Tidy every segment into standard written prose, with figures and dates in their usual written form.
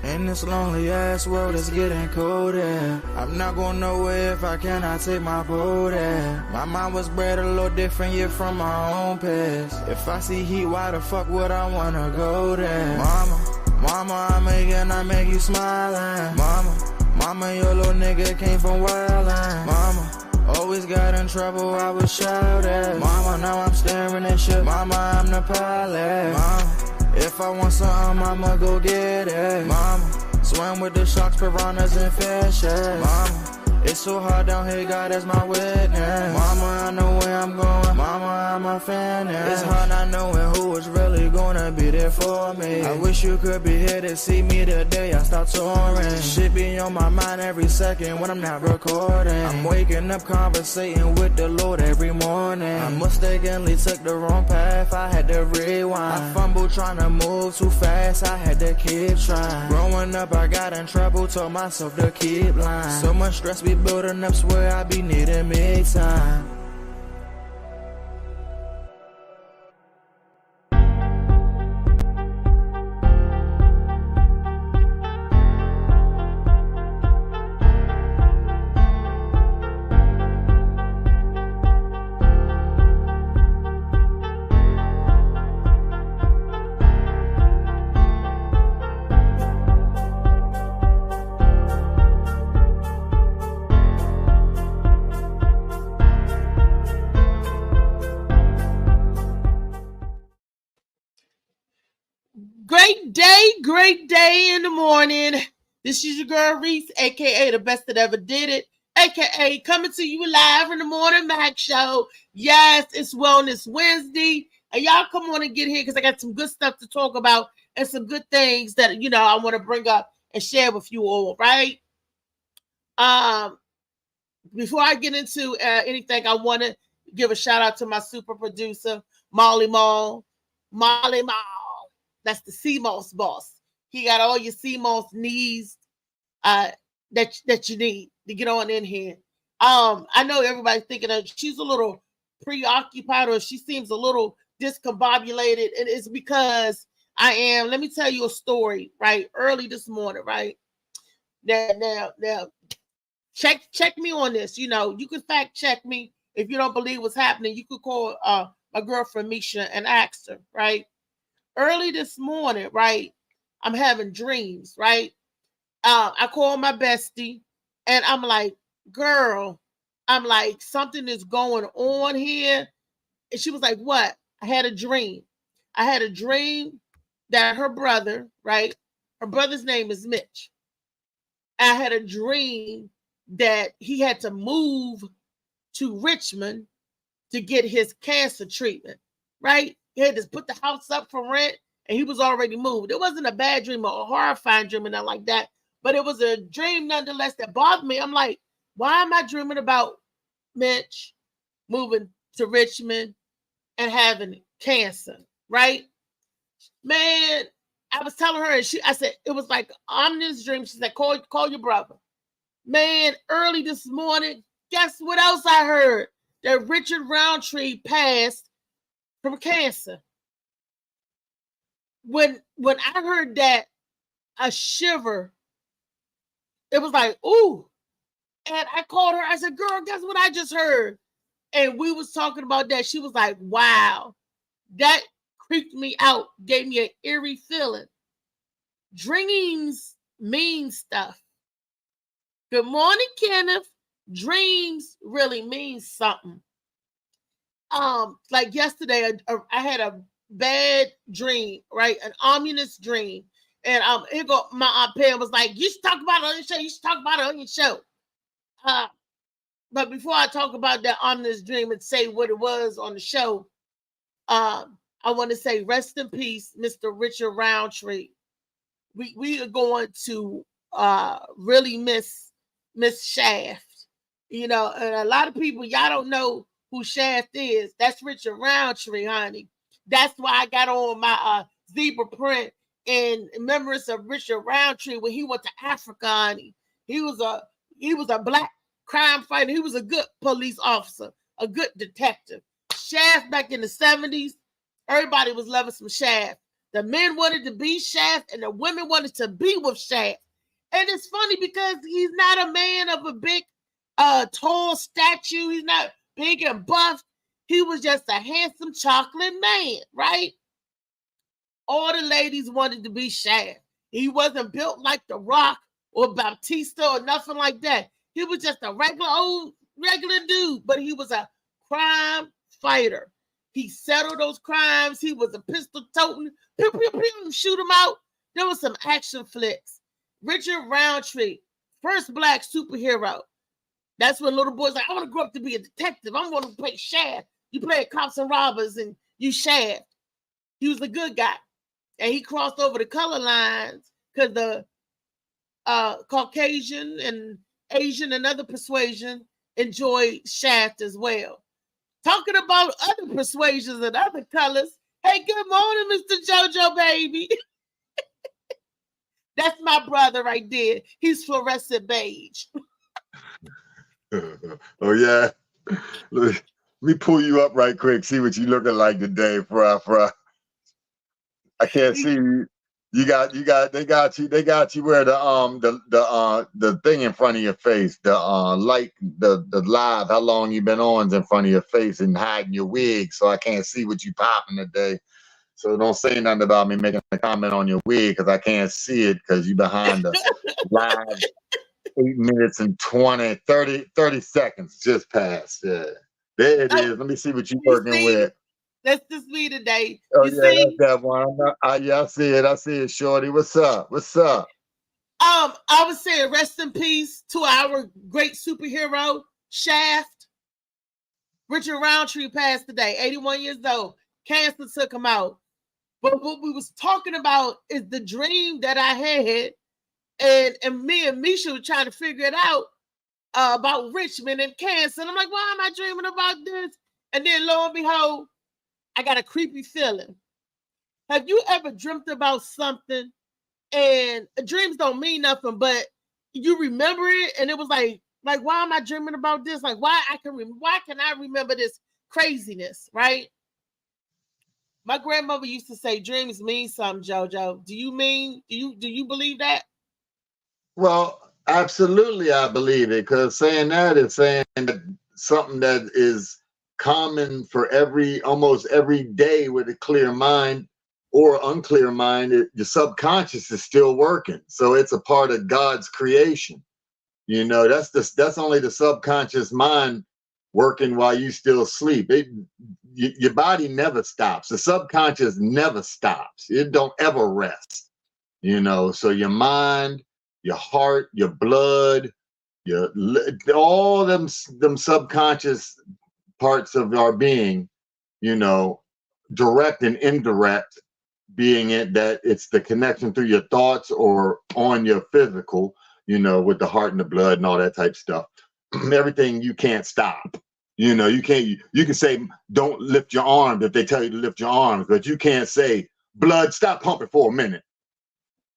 In this lonely ass world, it's getting colder. I'm not going nowhere if I cannot take my boat there. My mind was bred a little different, yeah, from my own past. If I see heat, why the fuck would I wanna go there? Mama, I make you smile. Mama, your little nigga came from wildin'. Mama, always got in trouble, I was shouted. Mama, now I'm staring at shit. Mama, I'm the pilot. Mama, if I want something, I'ma go get it. Mama, swim with the sharks, piranhas, and fishes. Mama, it's so hard down here, God is my witness. Mama, I know where I'm going. Mama, I'm a fan. It's hard not knowing who is really gonna be there for me. I wish you could be here to see me the day I start touring. Shit be on my mind every second when I'm not recording. I'm waking up conversating with the Lord every morning. I mistakenly took the wrong path, I had to rewind. I fumbled trying to move too fast, I had to keep trying. Growing up, I got in trouble, told myself to keep lying. So much stress be building up, swear I be needing me time. Great day in the morning. This is your girl Reese, aka the best that ever did it, aka coming to you live in the Morning Mac Show. Yes, it's Wellness Wednesday, and y'all come on and get here because I got some good stuff to talk about and some good things that I want to bring up and share with you all. Right? Before I get into anything, I want to give a shout out to my super producer Molly Mall. That's the CMOS boss. He got all your CMOS needs that you need to get on in here. I know everybody's thinking she's a little preoccupied or she seems a little discombobulated, and it's because I am. Let me tell you a story. Right, early this morning. Right now, check me on this. You can fact check me if you don't believe what's happening. You could call my girlfriend Misha and ask her. Right. Early this morning, right, I'm having dreams, right? I call my bestie, and I'm like, girl, I'm like, something is going on here. And she was like, what? I had a dream. I had a dream that her brother, right? Her brother's name is Mitch. I had a dream that he had to move to Richmond to get his cancer treatment, right? He had to put the house up for rent, and he was already moved. It wasn't a bad dream or a horrifying dream or nothing like that, but it was a dream nonetheless that bothered me. I'm like, why am I dreaming about Mitch moving to Richmond and having cancer, right? Man, I was telling her, and I said, it was like ominous dream. She said, call your brother. Man, early this morning, guess what else I heard? That Richard Roundtree passed from cancer. When I heard that, a shiver. It was like, ooh. And I called her. I said, girl, guess what I just heard? And we was talking about that. She was like, wow. That creeped me out. Gave me an eerie feeling. Dreams mean stuff. Good morning, Kenneth. Dreams really mean something. Like yesterday, I had a bad dream, right? An ominous dream. And here go my Aunt Pam was like, you should talk about it on your show. You should talk about it on your show. But before I talk about that ominous dream and say what it was on the show, I want to say rest in peace, Mr. Richard Roundtree. We are going to really miss Shaft. And a lot of people, y'all don't know who Shaft is. That's Richard Roundtree, honey. That's why I got on my zebra print in remembrance of Richard Roundtree when he went to Africa, honey. He was a black crime fighter. He was a good police officer, a good detective. Shaft back in the 70s, everybody was loving some Shaft. The men wanted to be Shaft, and the women wanted to be with Shaft. And it's funny because he's not a man of a big, tall statue. He's not big and buff. He was just a handsome chocolate man, right? All the ladies wanted to be Shaft. He wasn't built like The Rock or Bautista or nothing like that. He was just a regular dude, but he was a crime fighter. He settled those crimes. He was a pistol toting, pew, pew, pew, shoot him out. There was some action flicks. Richard Roundtree, first black superhero. That's when little boys like, I want to grow up to be a detective. I'm going to play Shaft. You play cops and robbers and you Shaft. He was a good guy. And he crossed over the color lines because the Caucasian and Asian and other persuasion enjoyed Shaft as well. Talking about other persuasions and other colors. Hey, good morning, Mr. JoJo, baby. That's my brother right there. He's fluorescent beige. Oh, yeah. Let me pull you up right quick. See what you looking like today, bruh. I can't see you. They got you where the thing in front of your face, the light, the live, how long you been on is in front of your face and hiding your wig, so I can't see what you popping today. So don't say nothing about me making a comment on your wig because I can't see it because you behind the live 8 minutes and 30 seconds just passed. Yeah. There it is. Let me see what you're working with. That's just me today. Oh, yeah, that's that one. Yeah, I see it, shorty. What's up? I would say rest in peace to our great superhero, Shaft. Richard Roundtree passed today, 81 years old. Cancer took him out. But what we was talking about is the dream that I had, and me and Misha were trying to figure it out about Richmond and cancer. And I'm like, why am I dreaming about this? And then lo and behold, I got a creepy feeling. Have you ever dreamt about something and dreams don't mean nothing, but you remember it and it was like why am I dreaming about this? Like why can I remember this craziness, right? My grandmother used to say dreams mean something, JoJo. Do you believe that? Well, absolutely I believe it, because saying that is saying that something that is common for almost every day with a clear mind or unclear mind, your subconscious is still working. So it's a part of God's creation. You know, that's only the subconscious mind working while you still sleep. Your body never stops. The subconscious never stops. It don't ever rest. You know, so your mind, your heart, your blood, all them subconscious parts of our being, you know, direct and indirect, being it that it's the connection through your thoughts or on your physical, you know, with the heart and the blood and all that type of stuff. Everything you can't stop. You know, you can say, don't lift your arms if they tell you to lift your arms, but you can't say, blood, stop pumping for a minute.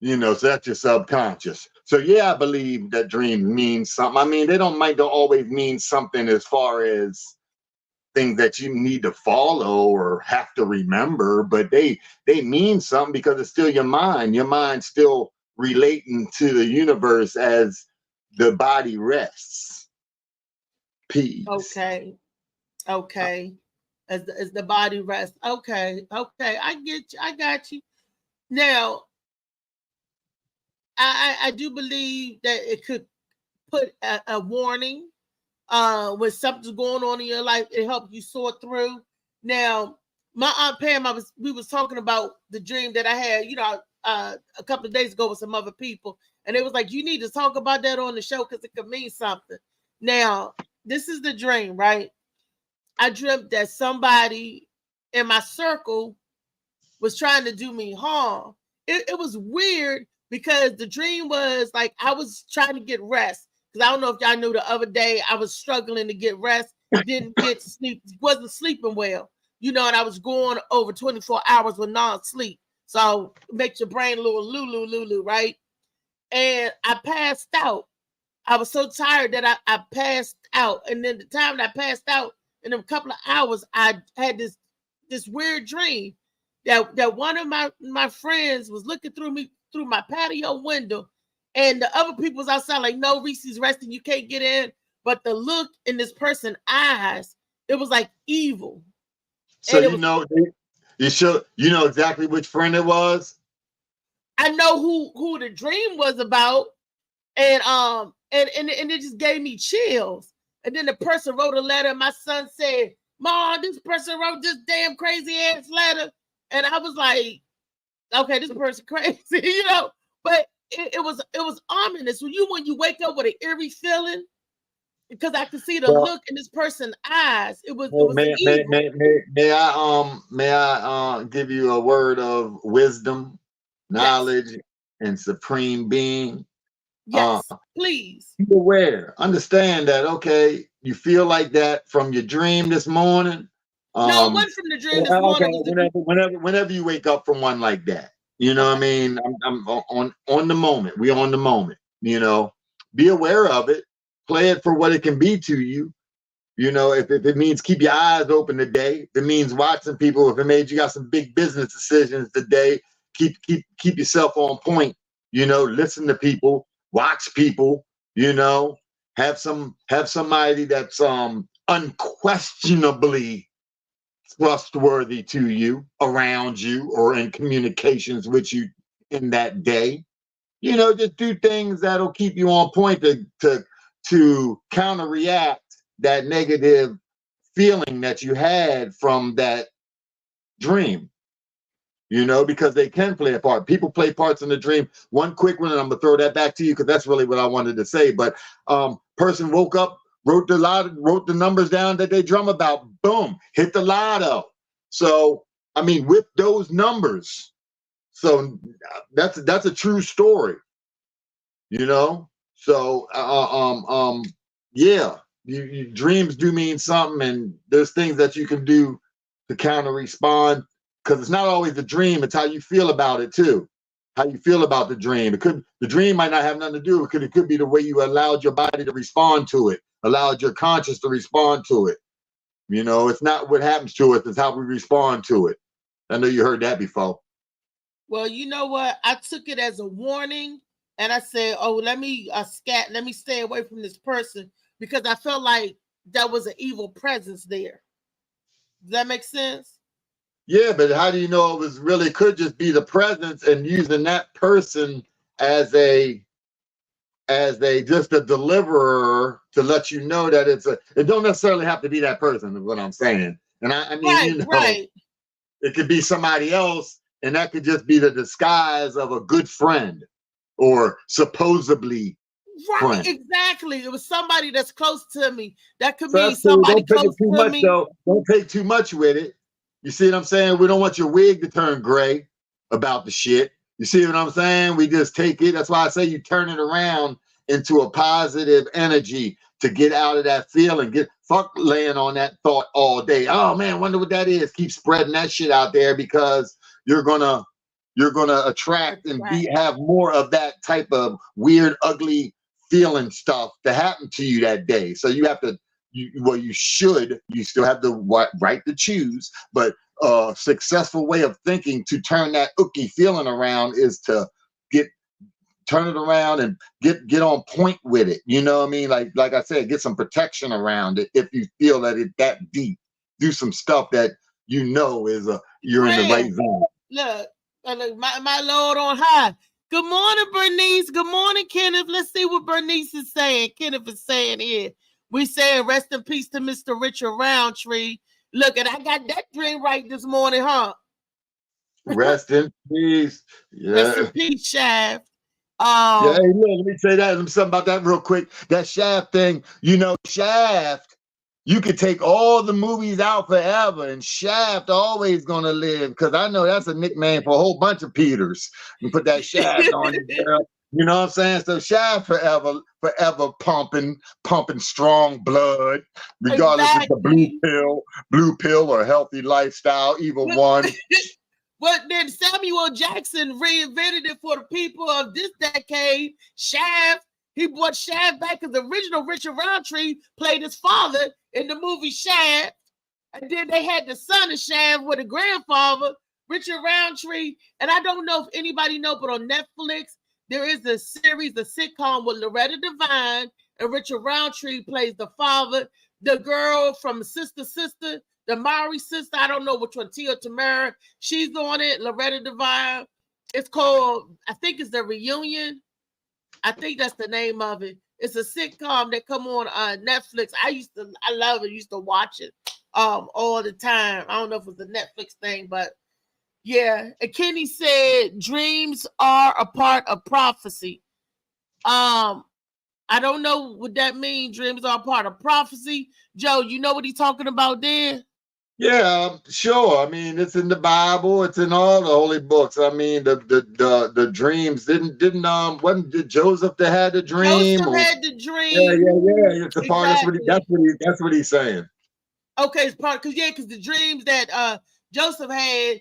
You know, so that's your subconscious. So yeah, I believe that dreams mean something. I mean, they don't always mean something as far as things that you need to follow or have to remember, but they mean something because it's still your mind. Your mind's still relating to the universe as the body rests. Peace. Okay. As the body rests. Okay. I get you. I got you. Now, I do believe that it could put a warning when something's going on in your life. It helps you sort through. Now, my Aunt Pam, we was talking about the dream that I had, you know, a couple of days ago with some other people, and it was like, you need to talk about that on the show because it could mean something. Now, this is the dream, right? I dreamt that somebody in my circle was trying to do me harm. It was weird because the dream was like I was trying to get rest. Because I don't know if y'all knew, the other day I was struggling to get rest, didn't get to sleep, wasn't sleeping well, you know, and I was going over 24 hours with non-sleep. So it makes your brain a little lulu, right? And I passed out. I was so tired that I passed out. And then the time that I passed out, in a couple of hours, I had this weird dream. that one of my friends was looking through my patio window, and the other people was outside like, no, Reese's resting, you can't get in. But the look in this person's eyes, it was like evil. So you know exactly which friend it was. I know who the dream was about, and it just gave me chills. And then the person wrote a letter. And my son said, "Mom, this person wrote this damn crazy ass letter," and I was like, "Okay, this person crazy," you know. But it was ominous when you wake up with an eerie feeling, because I could see the look in this person's eyes. It was may I give you a word of wisdom, knowledge, yes, and supreme being? Yes, please. Be aware. Understand that, okay, you feel like that from your dream this morning. No, it wasn't from the dream this morning. Whenever you wake up from one like that, you know what I mean? I'm on the moment. We on the moment, you know. Be aware of it. Play it for what it can be to you. You know, if it means keep your eyes open today, if it means watching people, if it made you got some big business decisions today, keep yourself on point. You know, listen to people, watch people. You know, have somebody that's unquestionably trustworthy to you, around you, or in communications with you in that day. You know, just do things that'll keep you on point to counter-react that negative feeling that you had from that dream. You know, because they can play a part. People play parts in the dream. One quick one, and I'm gonna throw that back to you because that's really what I wanted to say. But person woke up, wrote the numbers down that they drum about. Boom, hit the lotto. So I mean, with those numbers, so that's a true story. You know, so yeah, you dreams do mean something, and there's things that you can do to counter respond. Because it's not always the dream, it's how you feel about it too. How you feel about the dream. The dream might not have nothing to do. It could be the way you allowed your body to respond to it, allowed your conscious to respond to it. You know, it's not what happens to us, it's how we respond to it. I know you heard that before. Well, you know what? I took it as a warning, and I said, "Oh, let me stay away from this person," because I felt like that was an evil presence there. Does that make sense? Yeah, but how do you know it was really could just be the presence and using that person as just a deliverer to let you know that it don't necessarily have to be that person is what I'm saying. And I mean, right, you know, right. It could be somebody else, and that could just be the disguise of a good friend or supposedly right, friend. Exactly. It was somebody that's close to me. That could be somebody close to me. Don't take too much with it. You see what I'm saying? We don't want your wig to turn gray about the shit. You see what I'm saying? We just take it. That's why I say you turn it around into a positive energy to get out of that feeling. Fuck laying on that thought all day. Oh man, wonder what that is. Keep spreading that shit out there because you're gonna attract and have more of that type of weird, ugly feeling stuff to happen to you that day. So you have to. You still have the right to choose, but a successful way of thinking to turn that ooky feeling around is to turn it around and get on point with it. You know what I mean? Like I said, get some protection around it if you feel that it's that deep. Do some stuff that you know is you're in the right zone. Look, my Lord on high. Good morning, Bernice. Good morning, Kenneth. Let's see what Bernice is saying. Kenneth is saying here. We saying rest in peace to Mr. Richard Roundtree. Look, and I got that dream right this morning, huh? Rest in peace. Yeah. Rest in peace, Shaft. Yeah, hey, look, let me say something about that real quick. That Shaft thing, you know, Shaft, you could take all the movies out forever, and Shaft always gonna live, because I know that's a nickname for a whole bunch of Peters. You put that Shaft on you, girl. You know what I'm saying? So Shaft forever pumping strong blood, regardless if it's a blue pill or healthy lifestyle, either one. But then Samuel Jackson reinvented it for the people of this decade. Shaft, he brought Shaft back because the original Richard Roundtree played his father in the movie Shaft. And then they had the son of Shaft with a grandfather Richard Roundtree, and I don't know if anybody know, but on Netflix, there is a series, a sitcom with Loretta Devine, and Richard Roundtree plays the father. The girl from Sister, the Maury sister, I don't know which one, Tia Tamara, she's on it, Loretta Devine. It's called, I think it's The Reunion. I think that's the name of it. It's a sitcom that come on Netflix. I love it. Used to watch it all the time. I don't know if it's a Netflix thing, but yeah. And Kenny said dreams are a part of prophecy. I don't know what that means. Dreams are a part of prophecy. Joe, you know what he's talking about there? Yeah, sure. I mean, it's in the Bible. It's in all the holy books. I mean, the dreams did Joseph that had the dream? Joseph had the dream. Yeah. It's a part. Exactly. That's what he's saying. Okay, it's part because the dreams that Joseph had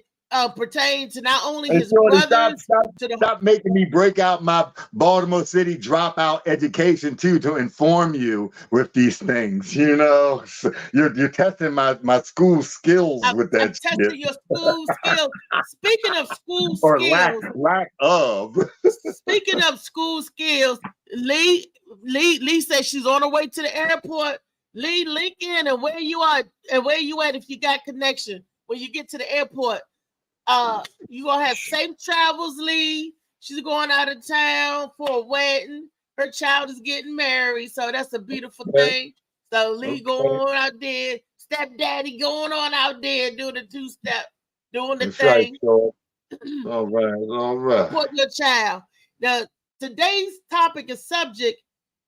pertain to not only his brothers. Stop making me break out my Baltimore City dropout education too to inform you with these things. You know, you're testing my school skills with that. I'm testing your school skills. Speaking of school or skills, lack of. Speaking of school skills, Lee said she's on her way to the airport. Lee, link in and where you are and where you at if you got connection when you get to the airport. You gonna have safe travels, Lee. She's going out of town for a wedding. Her child is getting married, so that's a beautiful thing. So Lee going out there, stepdaddy going on out there doing the two-step, doing the thing. Right, all right. Support your child. Now, today's topic and subject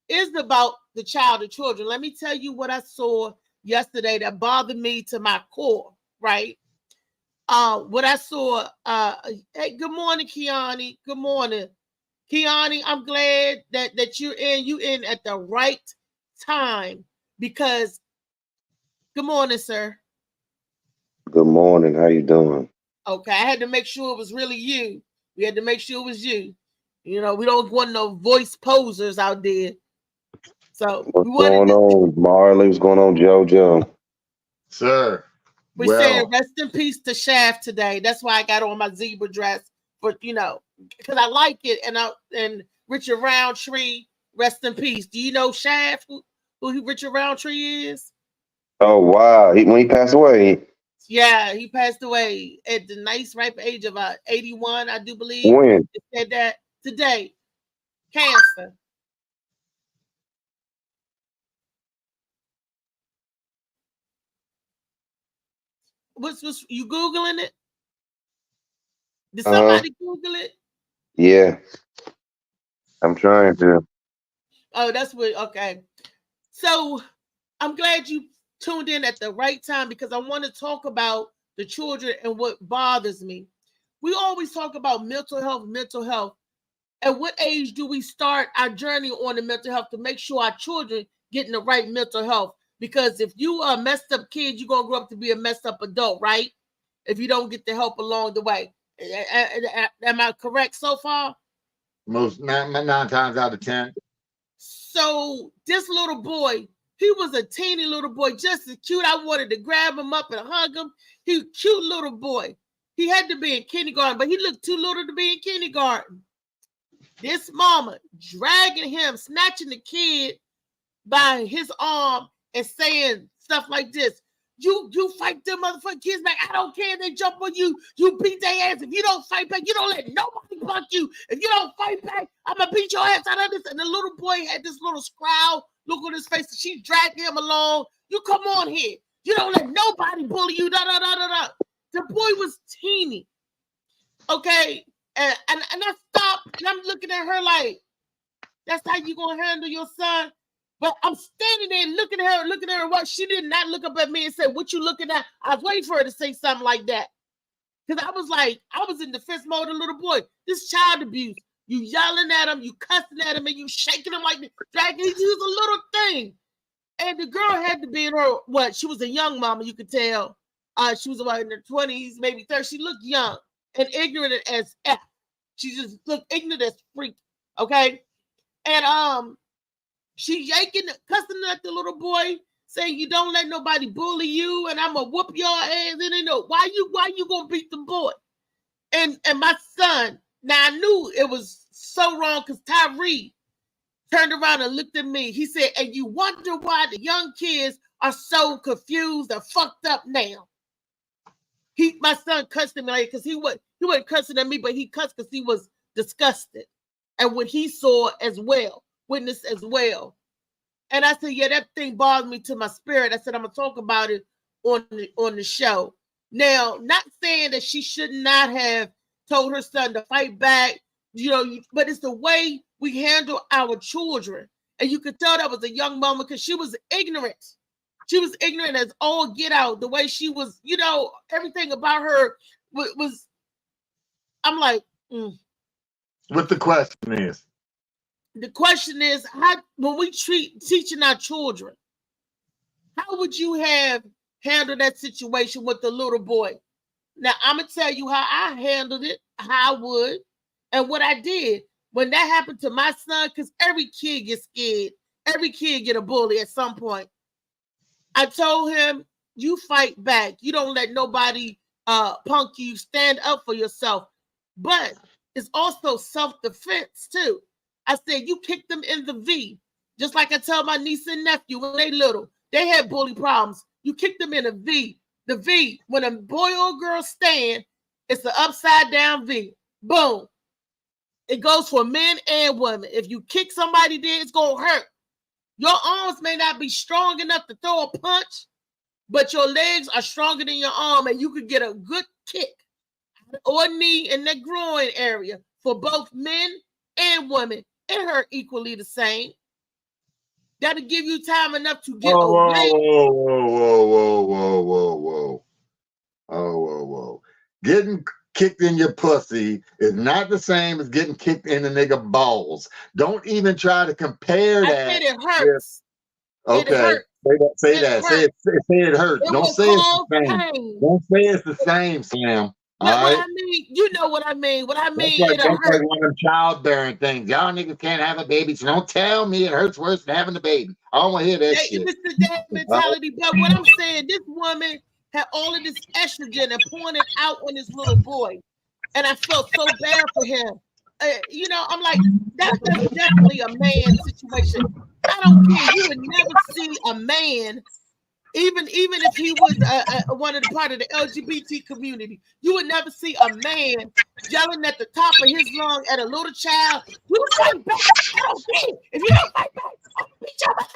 is about the child and children. Let me tell you what I saw yesterday that bothered me to my core, right? What I saw, hey, good morning, Kiani. Good morning. Kiani, I'm glad that you're in at the right time because good morning, sir. Good morning. How you doing? Okay, I had to make sure it was really you. We had to make sure it was you. You know, we don't want no voice posers out there. So what's going on, Marley? What's going on, JoJo? Sir. We're saying rest in peace to Shaft today. That's why I got on my zebra dress for, you know, because I like it. And Richard Roundtree, rest in peace. Do you know Shaft, who Richard Roundtree is? Oh, wow. When he passed away? Yeah, he passed away at the nice ripe age of 81, I do believe. When? It said that today. Cancer. What's you Googling it? Did somebody Google it? Yeah. I'm trying to. Oh, that's what, okay. So I'm glad you tuned in at the right time because I want to talk about the children and what bothers me. We always talk about mental health. At what age do we start our journey on the mental health to make sure our children get in the right mental health? Because if you are a messed up kid, you're going to grow up to be a messed up adult, right? If you don't get the help along the way. Am I correct so far? Most 9 times out of 10. So this little boy, he was a teeny little boy, just as cute. I wanted to grab him up and hug him. He was a cute little boy. He had to be in kindergarten, but he looked too little to be in kindergarten. This mama dragging him, snatching the kid by his arm and saying stuff like this. You fight them motherfucking kids back. I don't care if they jump on you. You beat their ass. If you don't fight back, you don't let nobody punk you. If you don't fight back, I'm going to beat your ass out of this. And the little boy had this little scowl look on his face. And she dragged him along. You come on here. You don't let nobody bully you. Da. The boy was teeny. Okay. And I stopped. And I'm looking at her like, that's how you going to handle your son? But I'm standing there looking at her. What she did not look up at me and say, "What you looking at?" I was waiting for her to say something like that. Because I was in defense mode, a little boy. This child abuse. You yelling at him, you cussing at him, and you shaking him like dragging. He was a little thing. And the girl had to be in her, she was a young mama, you could tell. She was about in her 20s, maybe 30. She looked young and ignorant as F. She just looked ignorant as freak. Okay. And she yanking, cussing at the little boy, saying you don't let nobody bully you, and I'm gonna whoop your ass. And they know why you gonna beat the boy? And my son, now I knew it was so wrong because Tyree turned around and looked at me. He said, and you wonder why the young kids are so confused and fucked up now. My son cussed at me because he wasn't cussing at me, but he cussed because he was disgusted and what he saw as well, witnessed as well. And I said, yeah, that thing bothers me to my spirit. I said, I'm gonna talk about it on the show. Now, not saying that she should not have told her son to fight back, but it's the way we handle our children. And you could tell that was a young mama because she was ignorant. She was ignorant as all get out. The way she was, everything about her was I'm like, What the question is? The question is, how when we teaching our children, how would you have handled that situation with the little boy? Now, I'm going to tell you how I handled it, how I would, and what I did. When that happened to my son, because every kid gets scared. Every kid get a bully at some point. I told him, you fight back. You don't let nobody punk you. Stand up for yourself. But it's also self-defense, too. I said, you kick them in the V. Just like I tell my niece and nephew when they little. They had bully problems. You kick them in a V. The V, when a boy or girl stand, it's the upside down V. Boom. It goes for men and women. If you kick somebody there, it's going to hurt. Your arms may not be strong enough to throw a punch, but your legs are stronger than your arm, and you could get a good kick or knee in the groin area for both men and women. It hurt equally the same. That'll give you time enough to get away. Whoa. Getting kicked in your pussy is not the same as getting kicked in the nigga balls. Don't even try to compare that. I said it hurts. Okay. It hurts. Say that. Say it hurts. Don't say it's the same. Pain. Don't say it's the same, Slam. What I mean, you know what I mean. What I mean, that's it'll hurt. like one of them childbearing things. Y'all niggas can't have a baby, so don't tell me it hurts worse than having a baby. I don't want to hear that shit. It's the dad mentality. But what I'm saying, this woman had all of this estrogen and pouring it out on this little boy, and I felt so bad for him. I'm like, that's definitely a man situation. I don't care. You would never see a man. Even if he was one of the part of the LGBT community, you would never see a man yelling at the top of his lung at a little child. You fight back. I don't care. If you don't fight back, I'll beat your ass.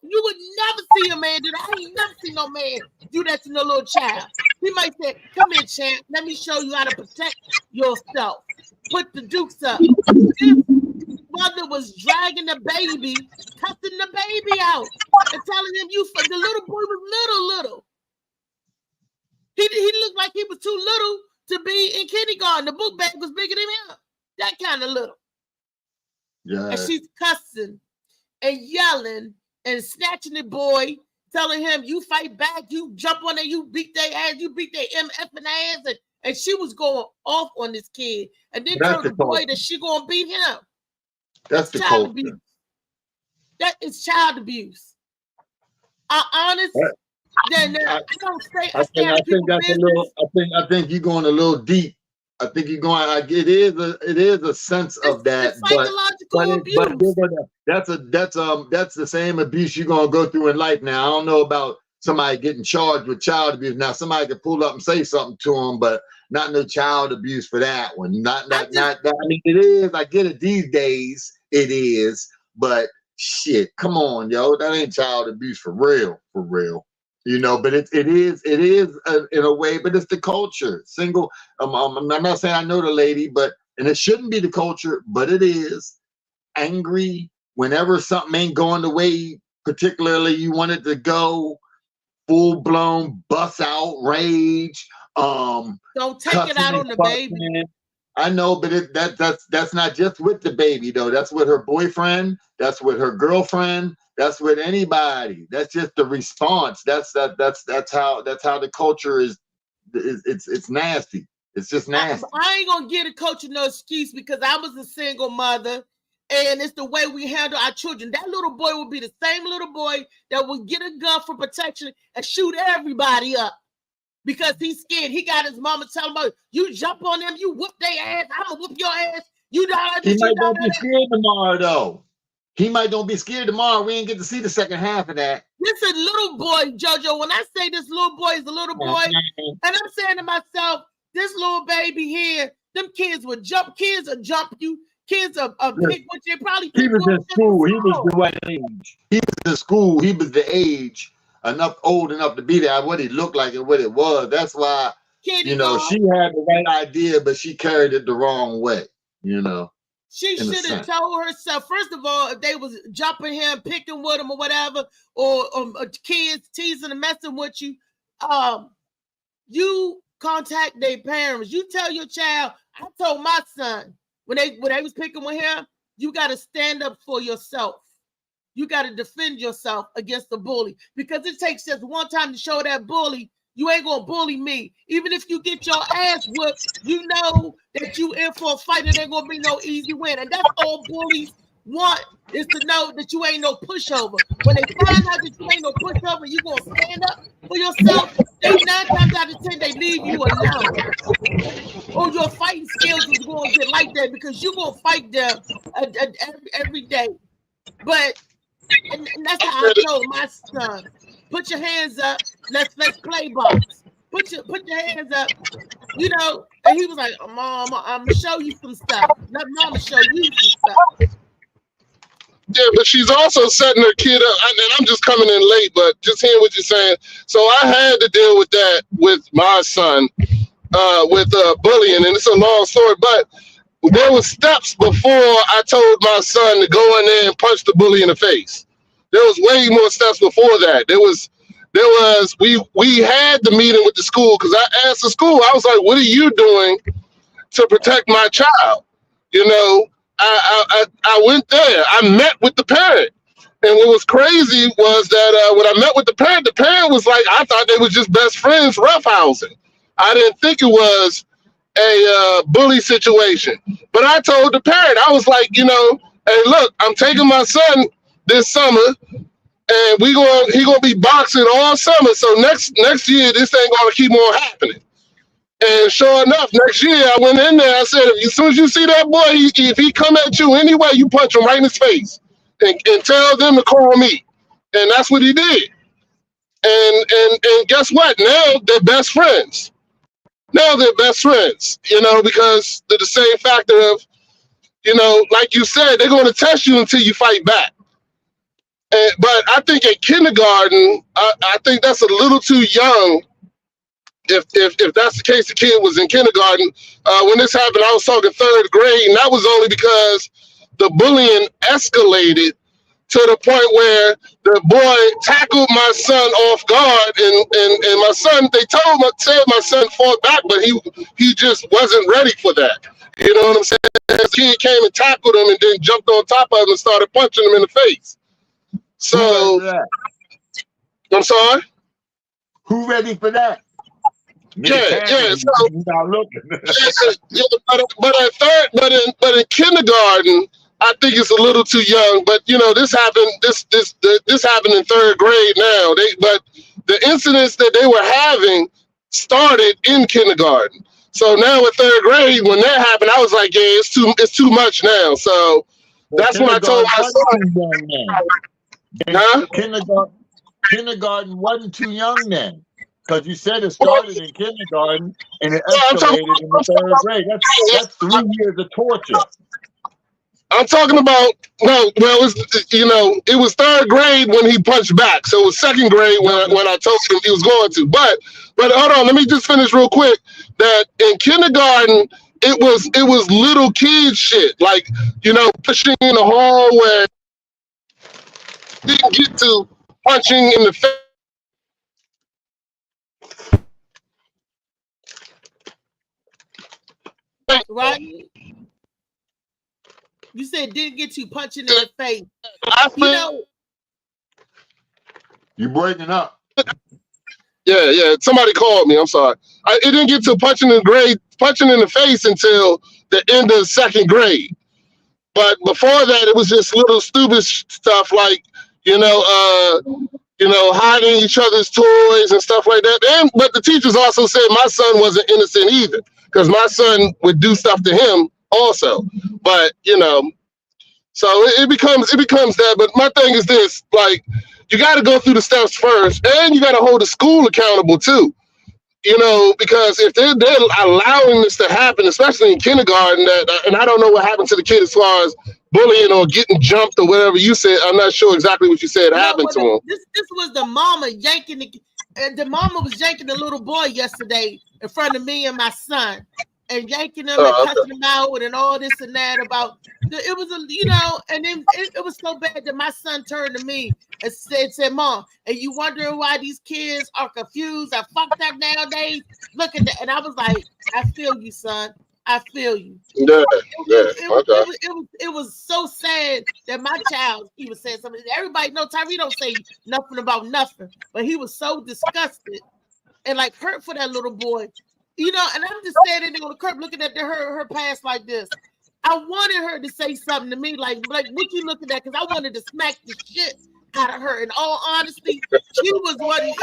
You would never see a man do that. I ain't never seen no man do that to no little child. He might say, come here, champ. Let me show you how to protect yourself. Put the dukes up. This mother was dragging the baby, cussing the baby out, and telling him the little boy was little. He looked like he was too little to be in kindergarten. The book bag was bigger than him. That kind of little. Yeah. And she's cussing and yelling and snatching the boy, telling him, you fight back, you jump on there, you beat their ass, you beat their MFing ass. And she was going off on this kid. And then told the boy that she going to beat him. That's the child culture. Abuse. That is child abuse. Honest. I don't say. I think you're going a little deep. I think you're going. It is a sense of that, psychological abuse. But that's the same abuse you're gonna go through in life. Now I don't know about somebody getting charged with child abuse. Now somebody could pull up and say something to them, but not no child abuse for that one. Not that. I mean, it is. I get it these days. It is, but shit, come on, yo, that ain't child abuse for real. But it is in a way, but it's the culture. I'm not saying I know the lady, and it shouldn't be the culture, but it is. Angry whenever something ain't going the way, particularly you want it to go, full blown bust out rage. Don't take it out on the baby. I know, but that's not just with the baby though. That's with her boyfriend. That's with her girlfriend. That's with anybody. That's just the response. That's how the culture is. It's nasty. It's just nasty. I ain't gonna give the culture no excuse because I was a single mother, and it's the way we handle our children. That little boy would be the same little boy that would get a gun for protection and shoot everybody up. because he's scared. He got his mama telling him, you jump on them, you whoop their ass, I'm gonna whoop your ass. You know he might not be scared tomorrow though. He might don't be scared tomorrow. We ain't get to see the second half of that. This is a little boy, JoJo. When I say this little boy is a little boy, and I'm saying to myself, this little baby here, them kids would jump. Kids will jump you. Kids are big, which they probably. He was in school. He was the right age. He was in school. He was the age old enough to be there. What he looked like and what it was. That's why she had the right idea, but she carried it the wrong way. She should have told herself, first of all, if they was jumping him, picking with him or whatever, or kids teasing and messing with you, you contact their parents. You tell your child, I told my son, when they was picking with him, you got to stand up for yourself. You got to defend yourself against the bully, because it takes just one time to show that bully, you ain't gonna bully me. Even if you get your ass whooped, you know that you in for a fight and ain't gonna be no easy win. And that's all bullies want, is to know that you ain't no pushover. When they find out that you ain't no pushover, you gonna stand up for yourself, they 9 times out of 10 they leave you alone. Or your fighting skills is gonna get like that, because you gonna fight them every day. But and that's how I told my son. Put your hands up. Let's play box. Put your hands up. And he was like, Mom, I'm gonna show you some stuff. Let Mama show you some stuff. Yeah, but she's also setting her kid up. And I'm just coming in late, but just hearing what you're saying. So I had to deal with that with my son, with bullying, and it's a long story. But there was steps before I told my son to go in there and punch the bully in the face. There was way more steps before that. We had the meeting with the school, because I asked the school, I was like, what are you doing to protect my child? I went there. I met with the parent. And what was crazy was that when I met with the parent was like, I thought they was just best friends roughhousing. I didn't think it was a bully situation. But I told the parent, I was like, hey, look, I'm taking my son this summer, and he gonna be boxing all summer. So next year, this ain't gonna keep on happening. And sure enough, next year I went in there. I said, as soon as you see that boy, if he come at you anyway, you punch him right in his face, and tell them to call me. And that's what he did. And guess what? Now they're best friends. Because they're the same factor of, like you said, they're going to test you until you fight back. But I think at kindergarten, I think that's a little too young. If that's the case, the kid was in kindergarten. When this happened, I was talking 3rd grade, and that was only because the bullying escalated to the point where the boy tackled my son off guard, and my son, said my son fought back, but he just wasn't ready for that. You know what I'm saying? The kid came and tackled him and then jumped on top of him and started punching him in the face. So, I'm sorry? Who ready for that? Yeah. But in kindergarten, I think it's a little too young. But this happened. This happened in 3rd grade now. But the incidents that they were having started in kindergarten. So now in 3rd grade, when that happened, I was like, yeah, it's too much now. So that's when I told my son. Huh? Kindergarten wasn't too young then, because you said it started in kindergarten and it escalated in the 3rd grade. That's 3 years of torture. I'm talking about it was 3rd grade when he punched back, so it was 2nd grade when I told him he was going to. But hold on, let me just finish real quick. That in kindergarten, it was little kid shit, like pushing in the hallway. Didn't get to punching in the face. Right? You said didn't get you punching in the face. You breaking up. Yeah. Somebody called me. I'm sorry. It didn't get to punching in the face until the end of 2nd grade. But before that, it was just little stupid stuff like, hiding each other's toys and stuff like that. But the teachers also said my son wasn't innocent either, because my son would do stuff to him also. But so it becomes that. But my thing is this: like, you got to go through the steps first, and you got to hold the school accountable too. Because if they're allowing this to happen, especially in kindergarten, and I don't know what happened to the kid as far as bullying or getting jumped or whatever you said. I'm not sure exactly what you said happened to him. This was the mama yanking the mama was yanking the little boy yesterday in front of me and my son, and yanking him and cussing him out and all this and that about. It was and then it was so bad that my son turned to me and said, "Mom, and you wondering why these kids are confused and fucked up nowadays? Look at that." And I was like, "I feel you, son. I feel you." Yeah, It was so sad that my child even said something. Everybody knows Tyree don't say nothing about nothing, but he was so disgusted and like hurt for that little boy, and I'm just standing there on the curb looking at her past like this. I wanted her to say something to me like what you looking at? Because I wanted to smack the shit out of her. In all honesty, she was wanting.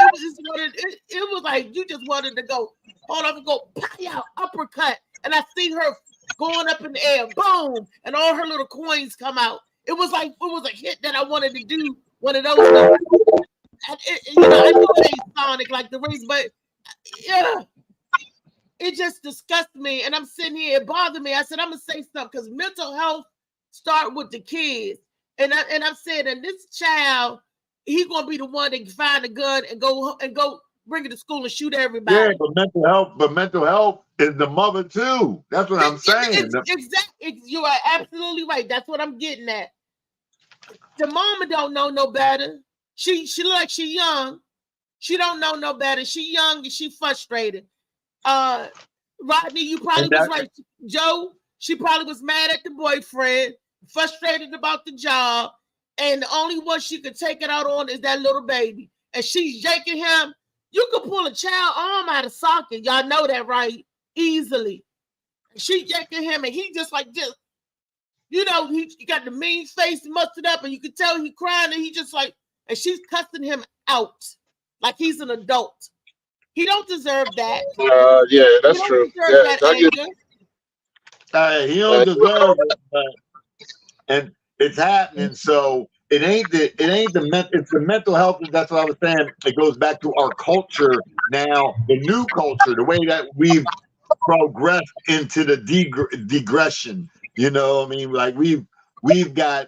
It was like you just wanted to go hold up and go pow, uppercut. And I see her going up in the air, boom, and all her little coins come out. It was a hit that I wanted to do one of those. I know it ain't Sonic like the race, but yeah, it just disgusted me. And I'm sitting here, it bothered me. I said, I'm gonna say something because mental health start with the kids. And I'm saying, and this child, he's gonna be the one that can find a gun and go bring it to school and shoot everybody. Yeah, but mental health is the mother too. That's what I'm saying. Exactly. You are absolutely right. That's what I'm getting at. The mama don't know no better. She look like she young. She don't know no better. She young and she frustrated. Rodney, you probably was right. Joe, she probably was mad at the boyfriend, frustrated about the job, and the only one she could take it out on is that little baby. And she's yanking him. You could pull a child arm out of socket. Y'all know that, right? Easily. She yanking him, and he just like this. He got the mean face mustered up, and you could tell he crying, and he just like, and she's cussing him out like he's an adult. He don't deserve that. Yeah, that's true. He don't deserve it, and it's happening. So it's the mental health. That's what I was saying. It goes back to our culture now, the new culture, the way that we've progressed into the digression. Like we've got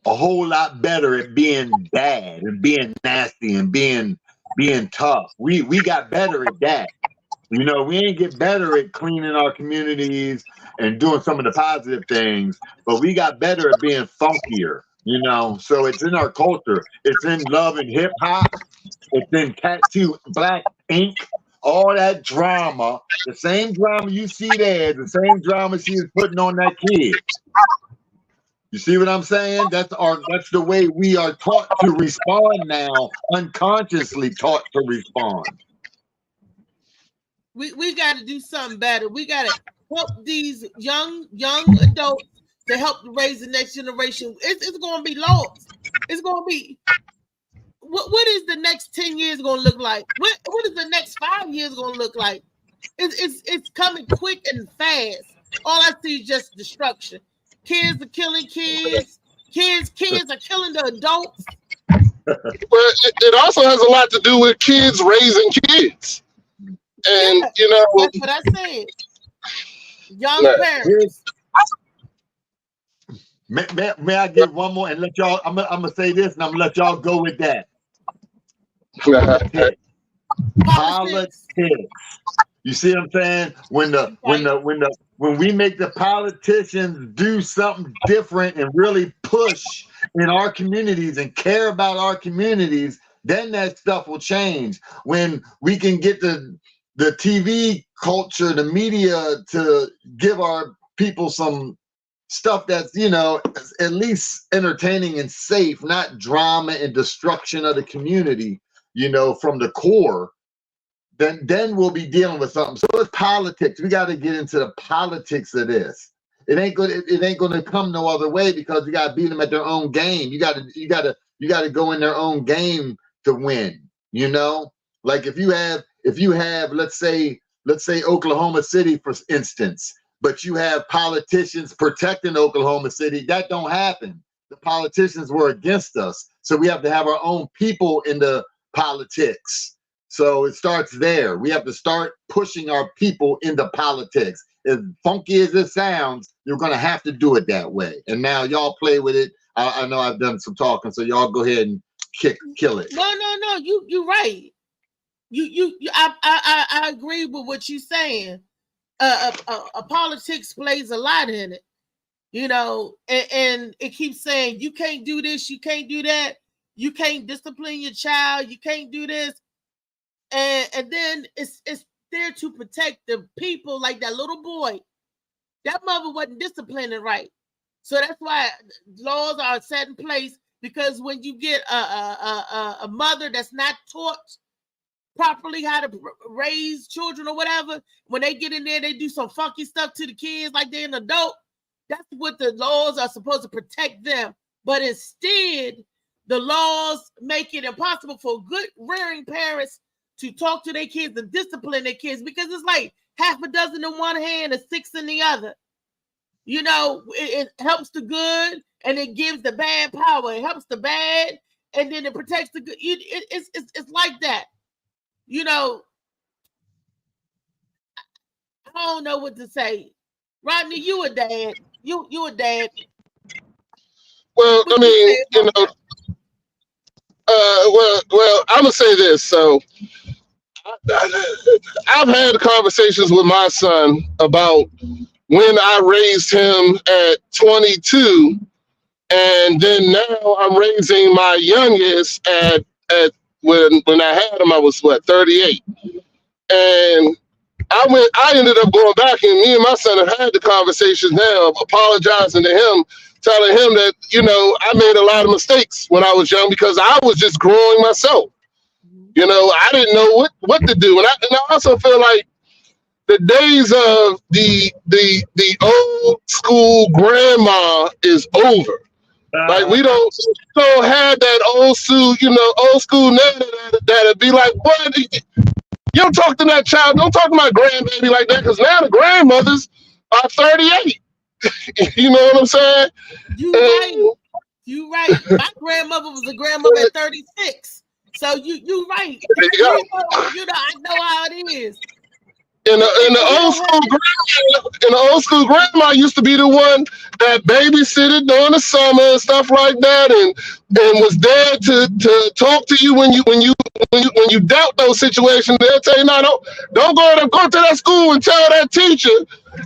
a whole lot better at being bad and being nasty and being tough. We got better at that. We ain't get better at cleaning our communities and doing some of the positive things, but we got better at being funkier. So it's in our culture. It's in love and hip hop. It's in Tattoo Black Ink. All that drama, the same drama you see there, the same drama she is putting on that kid. You see what I'm saying? That's the way we are taught to respond now, unconsciously taught to respond. We got to do something better. We got to help these young adults to help raise the next generation. It's going to be lost. It's going to be. What is the next 10 years going to look like? What is the next 5 years going to look like? It's coming quick and fast. All I see is just destruction. Kids are killing kids. Kids are killing the adults. But it also has a lot to do with kids raising kids. And, that's what I said. Young parents. May I give one more and let y'all, I'm gonna say this and I'm gonna let y'all go with that. Politics. You see what I'm saying? When we make the politicians do something different and really push in our communities and care about our communities, then that stuff will change. When we can get the TV culture, the media to give our people some stuff that's, at least entertaining and safe, not drama and destruction of the community, from the core, then we'll be dealing with something. So it's politics. We got to get into the politics of this. It ain't going to come no other way because you got to beat them at their own game. You got to go in their own game to win. You know, like if you have, let's say Oklahoma City, for instance, but you have politicians protecting Oklahoma City, that don't happen. The politicians were against us. So we have to have our own people in the politics. So it starts there. We have to start pushing our people into politics. As funky as it sounds, you're going to have to do it that way. And now y'all play with it. I know I've done some talking, so y'all go ahead and kill it. No, you're right. I agree with what you're saying. Politics plays a lot in it, you know, and it keeps saying you can't do this, you can't do that, you can't discipline your child, you can't do this, and then it's there to protect the people, like that little boy. That mother wasn't disciplining right, so that's why laws are set in place. Because when you get a mother that's not taught properly how to raise children or whatever, when they get in there, they do some funky stuff to the kids like they're an adult. That's what the laws are supposed to protect them. But instead, the laws make it impossible for good rearing parents to talk to their kids and discipline their kids, because it's like half a dozen in one hand and 6 in the other. You know, it helps the good and it gives the bad power. It helps the bad and then it protects the good. It's like that. You know, I don't know what to say. Rodney, you a dad. You a dad. Well, I mean, you know, well, I'm gonna say this. So, I've had conversations with my son about when I raised him at 22, and then now I'm raising my youngest at when I had him, I was 38, and I ended up going back, and me and my son have had the conversations now, apologizing to him, telling him that, you know, I made a lot of mistakes when I was young because I was just growing myself. You know, I didn't know what to do, and I also feel like the days of the old school grandma is over. Like we don't have that old school nana that'd be like, what? You don't talk to that child. Don't talk to my grandbaby like that, because now the grandmothers are 38. You know what I'm saying? You right. My grandmother was a grandmother at 36. So you right. There you go. You know, I know how it is. And the old school grandma used to be the one that babysitted during the summer and stuff like that, and was there to talk to you when you doubt those situations. They'll tell you, no, don't go to that school and tell that teacher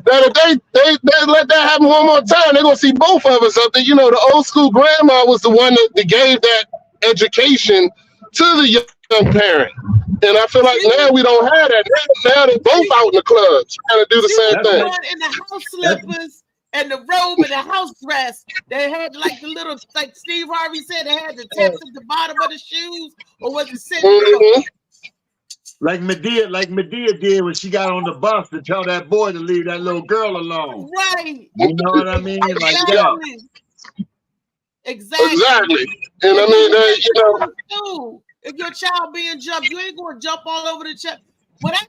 that if they let that happen one more time, they're gonna see both of us up there. You know, the old school grandma was the one that gave that education to the young parent. And I feel like now we don't have that. Now they're both out in the clubs trying to do the same thing. In the house slippers and the robe and the house dress. They had like the little, like Steve Harvey said, they had the taps at the bottom of the shoes, or was it sitting? Mm-hmm. Like Medea did when she got on the bus to tell that boy to leave that little girl alone. Right. You know what I mean? Like that. Exactly. And I mean, you know. If your child being jumped, you ain't gonna jump all over the child. When I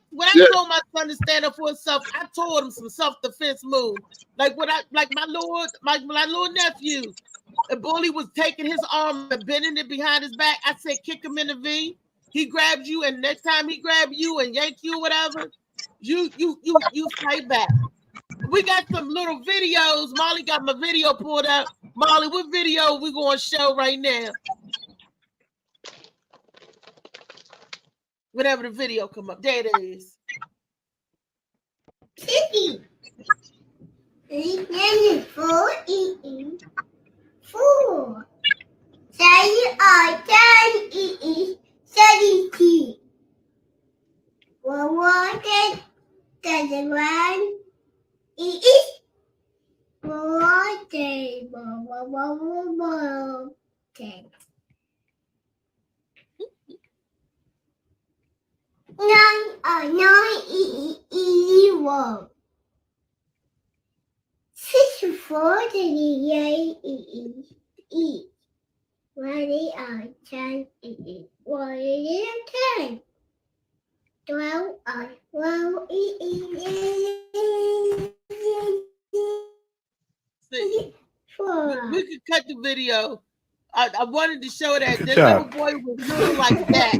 told my son to stand up for himself, I told him some self-defense moves. Like my little nephew, the bully was taking his arm and bending it behind his back. I said, kick him in the V. He grabbed you, and next time he grabbed you and yanked you, whatever, you fight back. We got some little videos. Molly got my video pulled up. Molly, what video we gonna show right now? Whenever the video come up, there it is. Kitty. Eating four, eating four. Say I can eat 30. What water does it run? Eat. Water. No, 64 eat. Ready, I can eat. 1 and 10. 12 I will See, 4. we could cut the video. I wanted to show that Good the job. little boy was little like that.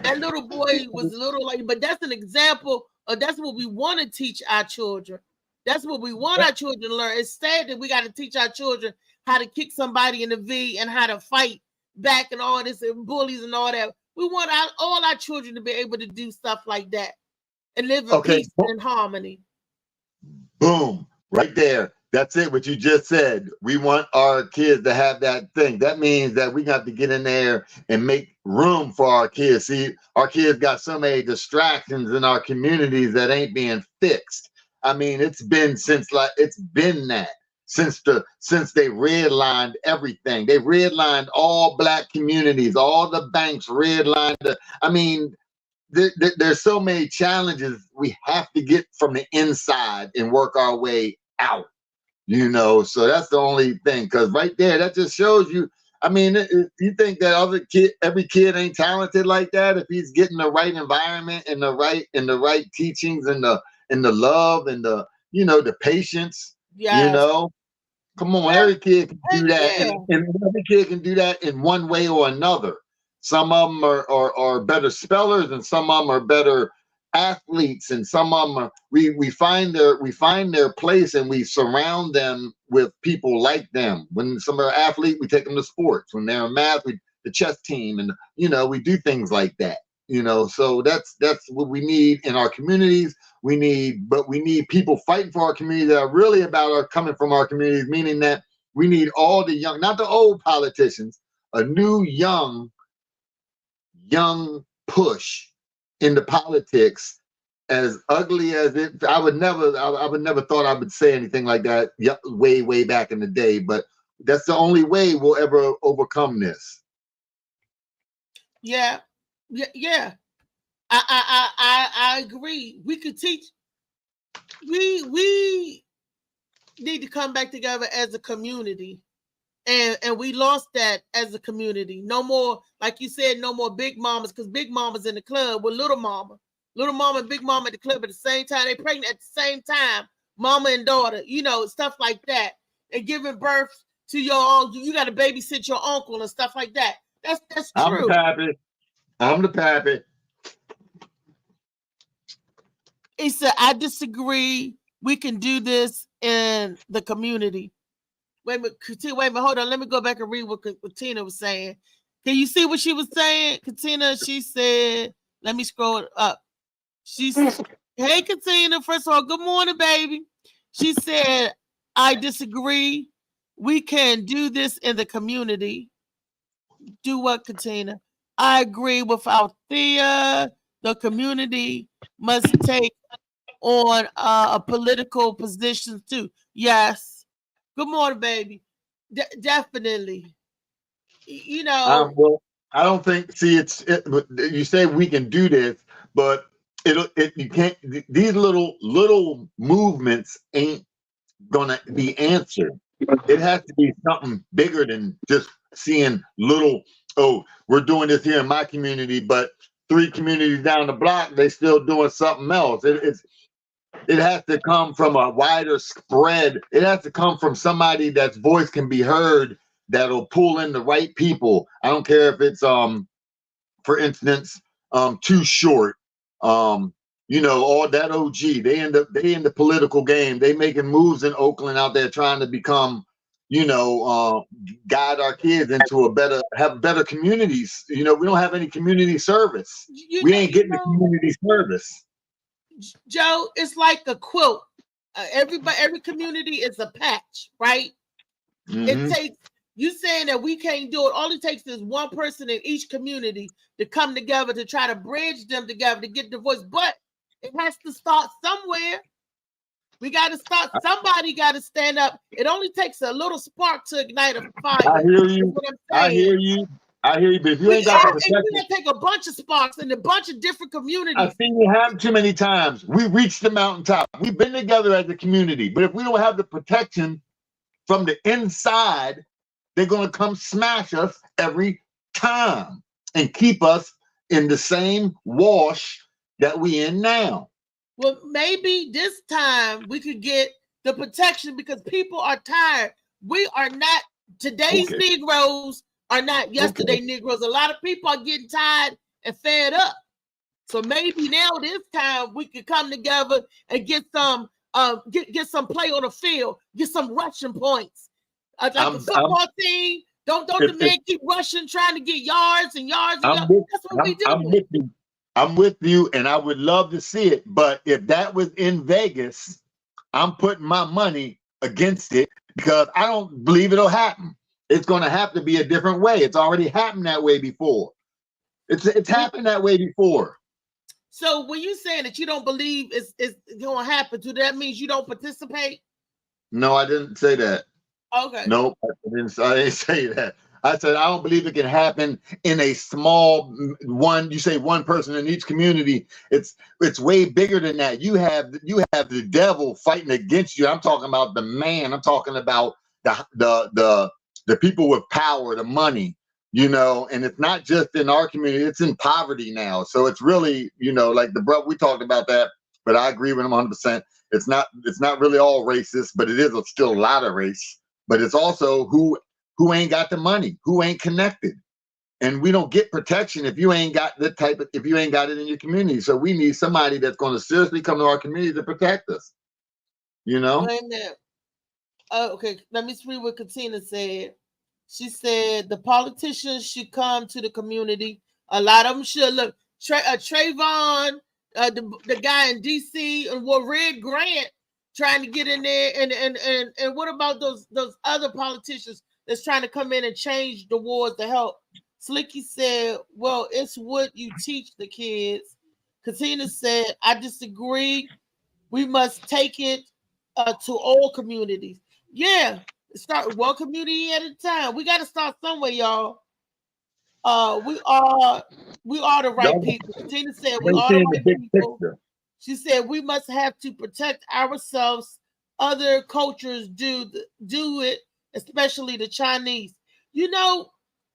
That little boy was little like, but that's an example of that's what we want to teach our children. That's what we want our children to learn. It's sad that we got to teach our children how to kick somebody in the V and how to fight back and all this and bullies and all that. We want all our children to be able to do stuff like that and live in peace and harmony. Boom, right there. That's it, what you just said. We want our kids to have that thing. That means that we got to get in there and make room for our kids. See, our kids got so many distractions in our communities that ain't being fixed. I mean, it's been since they redlined everything. They redlined all Black communities, all the banks redlined. I mean, there's so many challenges we have to get from the inside and work our way out. You know, so that's the only thing, because right there, that just shows you. I mean, you think that every kid ain't talented like that if he's getting the right environment and the right teachings and the love and the the patience. Yes. You know, come on, every kid can do that, and every kid can do that in one way or another. Some of them are better spellers, and some of them are better athletes, and some of them are, we find their place, and we surround them with people like them. When some are athletes, we take them to sports. When they're in math, the chess team, and we do things like that. So that's what we need in our communities. We need people fighting for our community that are really coming from our communities, meaning that we need all the young, not the old politicians, a new young push into politics. As ugly as it, I would never thought I would say anything like that way back in the day, but that's the only way we'll ever overcome this. Yeah. I agree. We could teach. We need to come back together as a community, and we lost that as a community. No more, like you said, no more big mamas, because big mama's in the club with little mama and big mama at the club at the same time. They pregnant at the same time, mama and daughter. Stuff like that, and giving birth to your own. You got to babysit your uncle and stuff like that. That's true. I'm the pappy. He said, I disagree. We can do this in the community. Wait a minute, hold on. Let me go back and read what Tina was saying. Can you see what she was saying? Katina, she said, let me scroll it up. She said, hey, Katina, first of all, good morning, baby. She said, I disagree. We can do this in the community. Do what, Katina? I agree with Althea. The community must take on a political position too. Yes. Good morning, baby. Definitely. Well, I don't think. See, you say we can do this, but you can't. These little movements ain't gonna be answered. It has to be something bigger than just seeing little. Oh, we're doing this here in my community, but 3 communities down the block, they still doing something else. It has to come from a wider spread. It has to come from somebody that's voice can be heard, that'll pull in the right people. I don't care if it's for instance, Too Short, all that OG. They in the political game. They making moves in Oakland out there trying to become, guide our kids into have better communities. We don't have any community service. We ain't getting the community service. Joe, it's like a quilt. Every community is a patch, right? Mm-hmm. It takes, you saying that we can't do it. All it takes is one person in each community to come together to try to bridge them together to get the voice. But it has to start somewhere. We got to start. Somebody got to stand up. It only takes a little spark to ignite a fire. I hear you. I hear you. But if you ain't got the protection, we gotta take a bunch of sparks in a bunch of different communities. I've seen it happen too many times. We reached the mountaintop. We've been together as a community, but if we don't have the protection from the inside, they're gonna come smash us every time. and keep us in the same wash that we in now. Well, maybe this time we could get the protection because people are tired. We are not, today's Negroes are not yesterday Negroes. A lot of people are getting tired and fed up. So maybe now this time we could come together and get some get some play on the field, get some rushing points. Like a football team. Don't the man keep rushing, trying to get yards and yards and yards. That's what we do. I'm with you, and I would love to see it. But if that was in Vegas, I'm putting my money against it because I don't believe it'll happen. It's going to have to be a different way. It's already happened that way before. It's happened that way before. So when you saying that you don't believe it's going to happen, do that means you don't participate? No, I didn't say that. Okay. No, I didn't say that. I said I don't believe it can happen in a small one. You say one person in each community. It's way bigger than that. You have the devil fighting against you. I'm talking about the man. I'm talking about the people with power, the money. You know, and it's not just in our community. It's in poverty now. So it's really, you know, like the brother we talked about that. But I agree with him 100%. It's not really all racist, but it is still a lot of race. But it's also who ain't got the money, who ain't connected. And we don't get protection if you ain't got if you ain't got it in your community. So we need somebody that's going to seriously come to our community to protect us. You know? Wait a minute. Okay, let me read what Katina said. She said the politicians should come to the community. A lot of them should. Look, Trayvon, the guy in D.C., and Red Grant trying to get in there. And what about those other politicians that's trying to come in and change the wars to help? Slicky said, well, it's what you teach the kids. Katina said, I disagree. We must take it to all communities. Yeah. Start one community at a time. We got to start somewhere, y'all. We are the right people. Tina said we are the right people. She said we must have to protect ourselves. Other cultures do it, especially the Chinese. You know,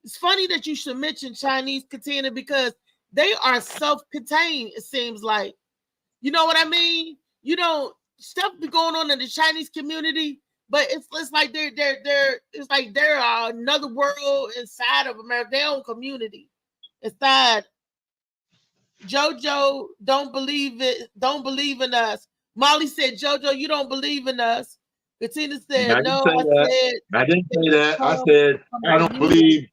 it's funny that you should mention Chinese, Katina, because they are self-contained. It seems like, you know what I mean. You know, stuff be going on in the Chinese community. But it's like they're another world inside of America, their own community. Inside, JoJo don't believe in us. Molly said, JoJo, you don't believe in us. Katina said, no. I didn't say that. I said I don't believe.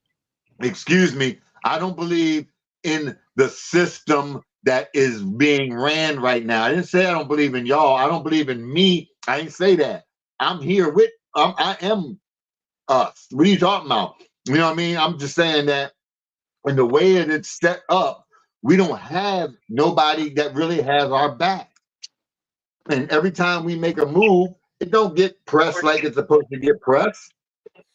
Excuse me. I don't believe in the system that is being ran right now. I didn't say I don't believe in y'all. I don't believe in me. I didn't say that. I'm here with, I am us. What are you talking about? You know what I mean? I'm just saying that in the way that it's set up, we don't have nobody that really has our back. And every time we make a move, it don't get pressed like it's supposed to get pressed.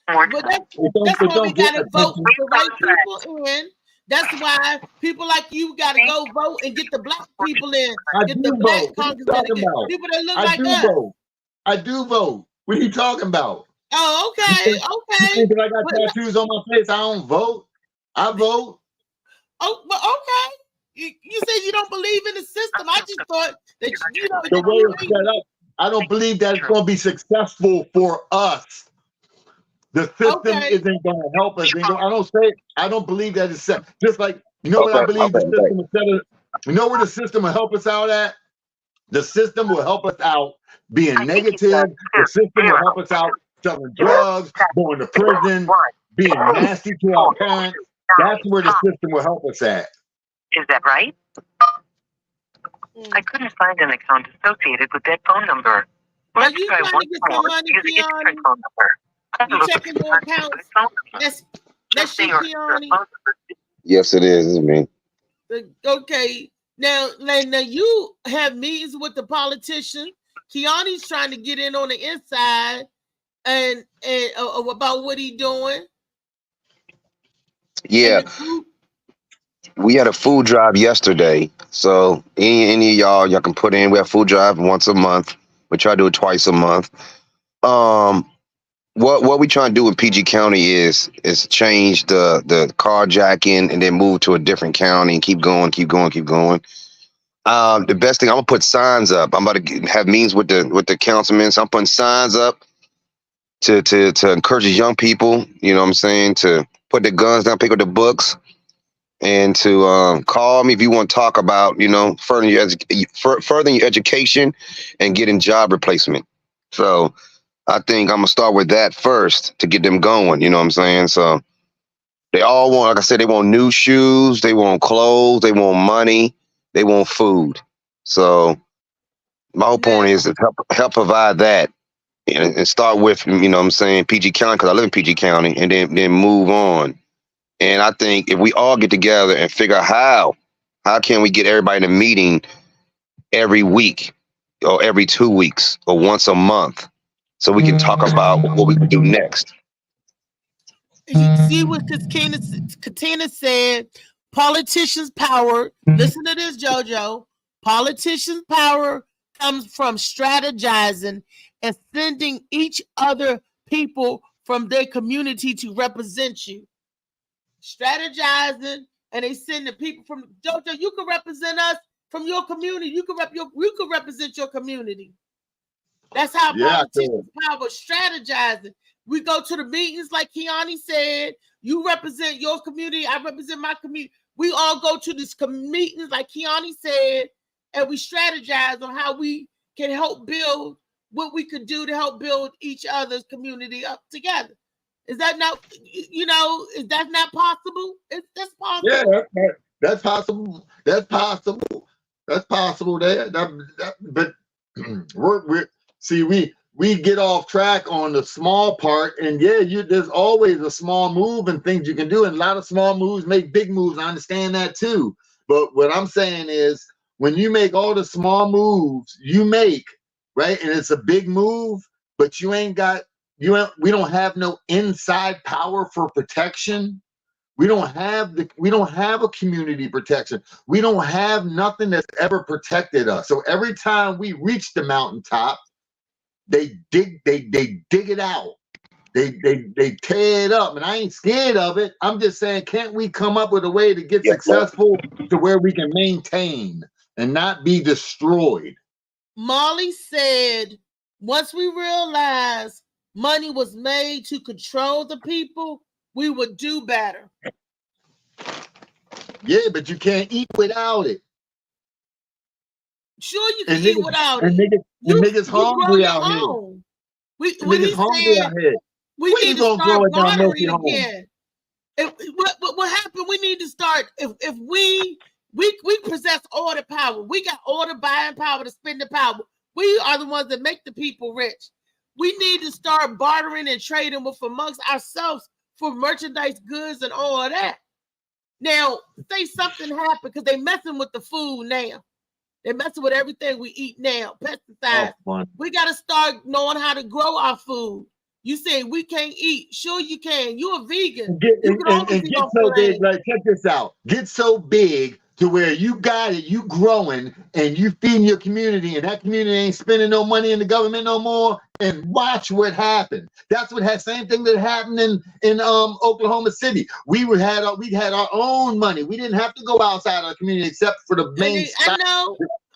But that's why we got to vote the right people in. That's why people like you got to go vote and get the black people in. Get the black congressmen, people that look like us. I do vote. What are you talking about? Oh, okay. You think I got tattoos on my face? I don't vote. I vote. Oh, well, okay. You said you don't believe in the system. I just thought that the way it's set up. I don't believe that it's going to be successful for us. The system isn't going to help us. I don't believe that it's set. Just like what I believe the system is set up. You know where the system will help us out at? The system will help us out being negative. The system will help us out selling drugs, going to prison, being nasty to our parents. That's where the system will help us at. Is that right? I couldn't find an account associated with that phone number. Are you trying to get some money, Keanu? You checking your accounts? That's you, Keanu. Yes, it is. It's me. Okay. Now you have meetings with the politician. Keanu's trying to get in on the inside and about what he's doing. Yeah. We had a food drive yesterday. So any of y'all can put in. We have food drive once a month. We try to do it twice a month. what we trying to do in PG County is change the carjacking and then move to a different county and keep going. The best thing, I'm gonna put signs up. I'm about to have meetings with the councilmen. So I'm putting signs up to encourage the young people. You know what I'm saying, to put the guns down, pick up the books, and to call me if you want to talk about furthering your education and getting job replacement. So I think I'm gonna start with that first to get them going. You know what I'm saying? So they all want, like I said, they want new shoes, they want clothes, they want money, they want food. So my whole point is to help provide that and start with, you know what I'm saying, PG County, because I live in PG County, and then move on. And I think if we all get together and figure out how can we get everybody in a meeting every week or every 2 weeks or once a month so we can talk about what we can do next. You see what Katina said, politicians' power. Listen to this, JoJo. Politicians' power comes from strategizing and sending each other people from their community to represent you. Strategizing, and they send the people from JoJo. You can represent us from your community. You can represent your community. That's how politicians' power, strategizing. We go to the meetings, like Kiani said. You represent your community. I represent my community. We all go to these meetings, like Kiani said, and we strategize on how we can help build what we could do to help build each other's community up together. Is that not, is that not possible? That's possible. Yeah, that's possible. That's possible. That's possible there. But we get off track on the small part, and there's always a small move and things you can do, and a lot of small moves make big moves. I understand that too. But what I'm saying is, when you make all the small moves you make, right, and it's a big move, but we don't have no inside power for protection. We don't have a community protection. We don't have nothing that's ever protected us. So every time we reach the mountaintop, they dig it out. They tear it up, and I ain't scared of it. I'm just saying, can't we come up with a way to get successful to where we can maintain and not be destroyed? Molly said, once we realized money was made to control the people, we would do better. Yeah, but you can't eat without it. Sure, you can eat without it. Niggas hungry out here. Niggas hungry out here. We need to start bartering again. What happened? We need to start. If we possess all the power, we got all the buying power to spend the power. We are the ones that make the people rich. We need to start bartering and trading amongst ourselves for merchandise, goods, and all of that. Now, say something happened because they're messing with the food now. They're messing with everything we eat now. Pesticides. We got to start knowing how to grow our food. You say we can't eat. Sure you can. You're a vegan. Get so big. Like, check this out. Get so big to where you got it, you growing, and you feeding your community, and that community ain't spending no money in the government no more, and watch what happened. That's what had same thing that happened in Oklahoma City. We had our own money. We didn't have to go outside our community except for the main spot.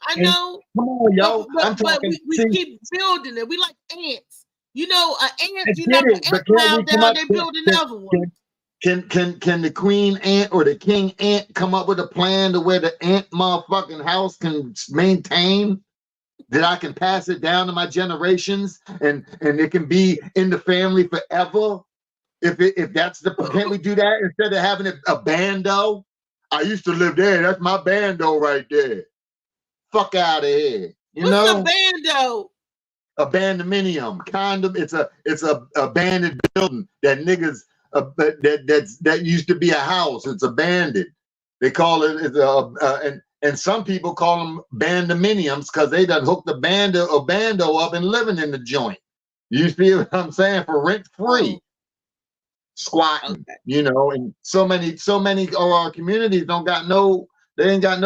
I know. Come on, yo. But we keep building it. We like ants. An ant, you never ant pile down, they build another one. Can the queen ant or the king ant come up with a plan to where the ant motherfucking house can maintain, that I can pass it down to my generations and it can be in the family forever? If that's can't we do that instead of having a bando? I used to live there. That's my bando right there. Fuck out of here. What's a bando? Abandonmenium, condom. It's a abandoned building that niggas that used to be a house. It's abandoned. They call it and some people call them bandominiums because they done hooked the bando up and living in the joint. You see what I'm saying? For rent free, squatting. Okay. And so many of our communities ain't got no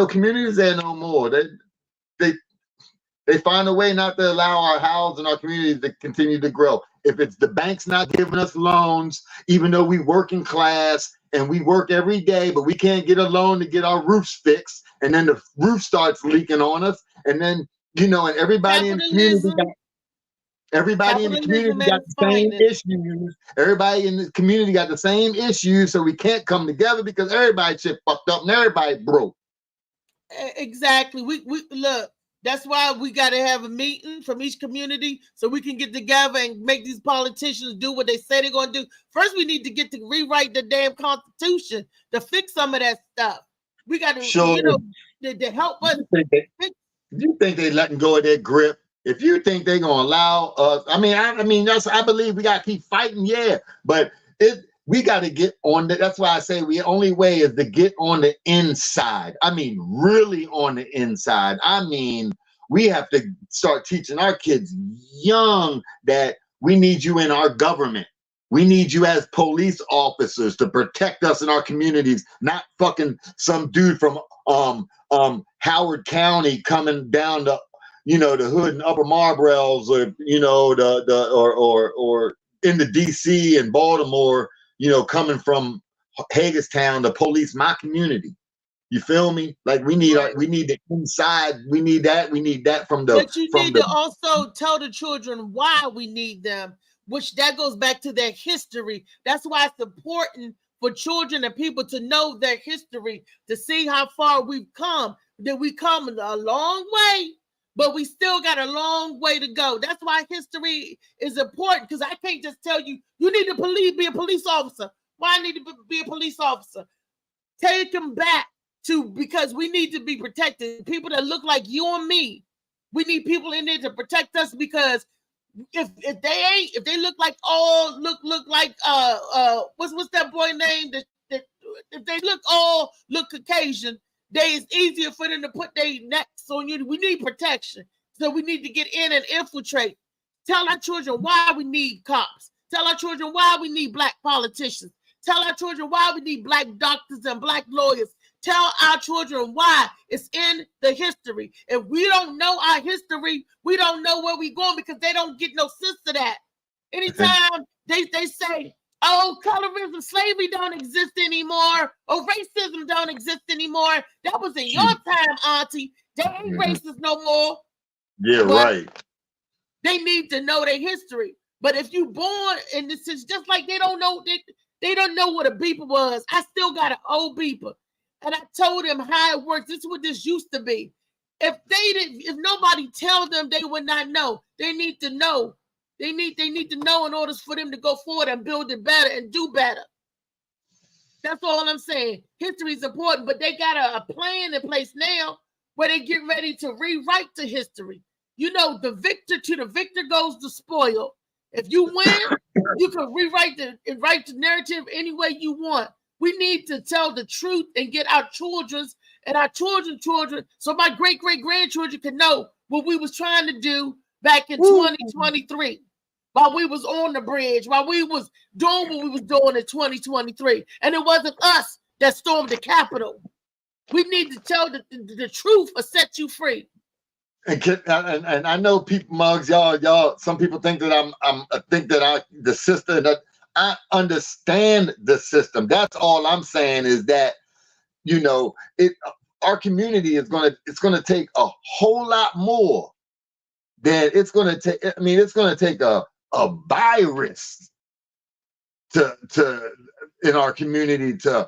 communities there no more. They find a way not to allow our houses and our communities to continue to grow. if it's the bank's not giving us loans, even though we working class and we work every day, but we can't get a loan to get our roofs fixed, and then the roof starts leaking on us, and then and everybody in the community got Everybody in the community got the same issues. Everybody in the community got the same issues, so we can't come together because everybody shit fucked up and everybody broke. Exactly. We look. That's why we got to have a meeting from each community so we can get together and make these politicians do what they say they're going to do. First, we need to get to rewrite the damn Constitution to fix some of that stuff. We got to, to help us. You think they letting go of their grip? If you think they're gonna allow us, I believe we gotta keep fighting, but we gotta get on that's why I say the only way is to get on the inside. I mean, really on the inside. I mean, we have to start teaching our kids young that we need you in our government. We need you as police officers to protect us in our communities, not fucking some dude from Howard County coming down to the hood and Upper Marlboroughs, or or in the DC and Baltimore, coming from Hagerstown to police my community. You feel me? Like we need the inside. We need that from the. But you need to also tell the children why we need them, which that goes back to their history. That's why it's important for children and people to know their history, to see how far we've come. That we come a long way. But we still got a long way to go. That's why history is important, because I can't just tell you, you need to be a police officer. Why I need to be a police officer? Take them back to, because we need to be protected. People that look like you and me, we need people in there to protect us, because if they look like look like what's that boy name? If they look Caucasian, it's easier for them to put their necks on you. We need protection. So we need to get in and infiltrate. Tell our children why we need cops. Tell our children why we need black politicians. Tell our children why we need black doctors and black lawyers. Tell our children why it's in the history. If we don't know our history, we don't know where we're going, because they don't get no sense of that. Anytime they say, oh, colorism, slavery don't exist anymore. Oh, racism don't exist anymore. That was in your time, Auntie. They ain't racist no more. Yeah, but right. They need to know their history. But if you born in this, is just like they don't know what a beeper was. I still got an old beeper, and I told them how it works. This is what this used to be. If nobody tell them, they would not know. They need to know. They need to know in order for them to go forward and build it better and do better. That's all I'm saying. History is important, but they got a plan in place now where they get ready to rewrite the history. The victor goes the spoil. If you win, you can write the narrative any way you want. We need to tell the truth and get our children and our children's children, so my great-great-grandchildren can know what we was trying to do back in 2023. While we was on the bridge, while we was doing what we was doing in 2023. And it wasn't us that stormed the Capitol. We need to tell the truth or set you free. And I know people, Muggs, y'all, some people think that the system, that I understand the system. That's all I'm saying, is that, our community is gonna take a whole lot more than it's gonna take. I mean, it's gonna take a virus to in our community to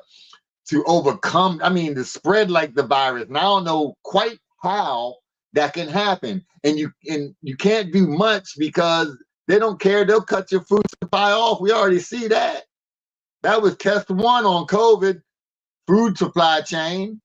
overcome. I mean, to spread like the virus. And I don't know quite how that can happen. And you can't do much because they don't care. They'll cut your food supply off. We already see that. That was test one on COVID, food supply chain.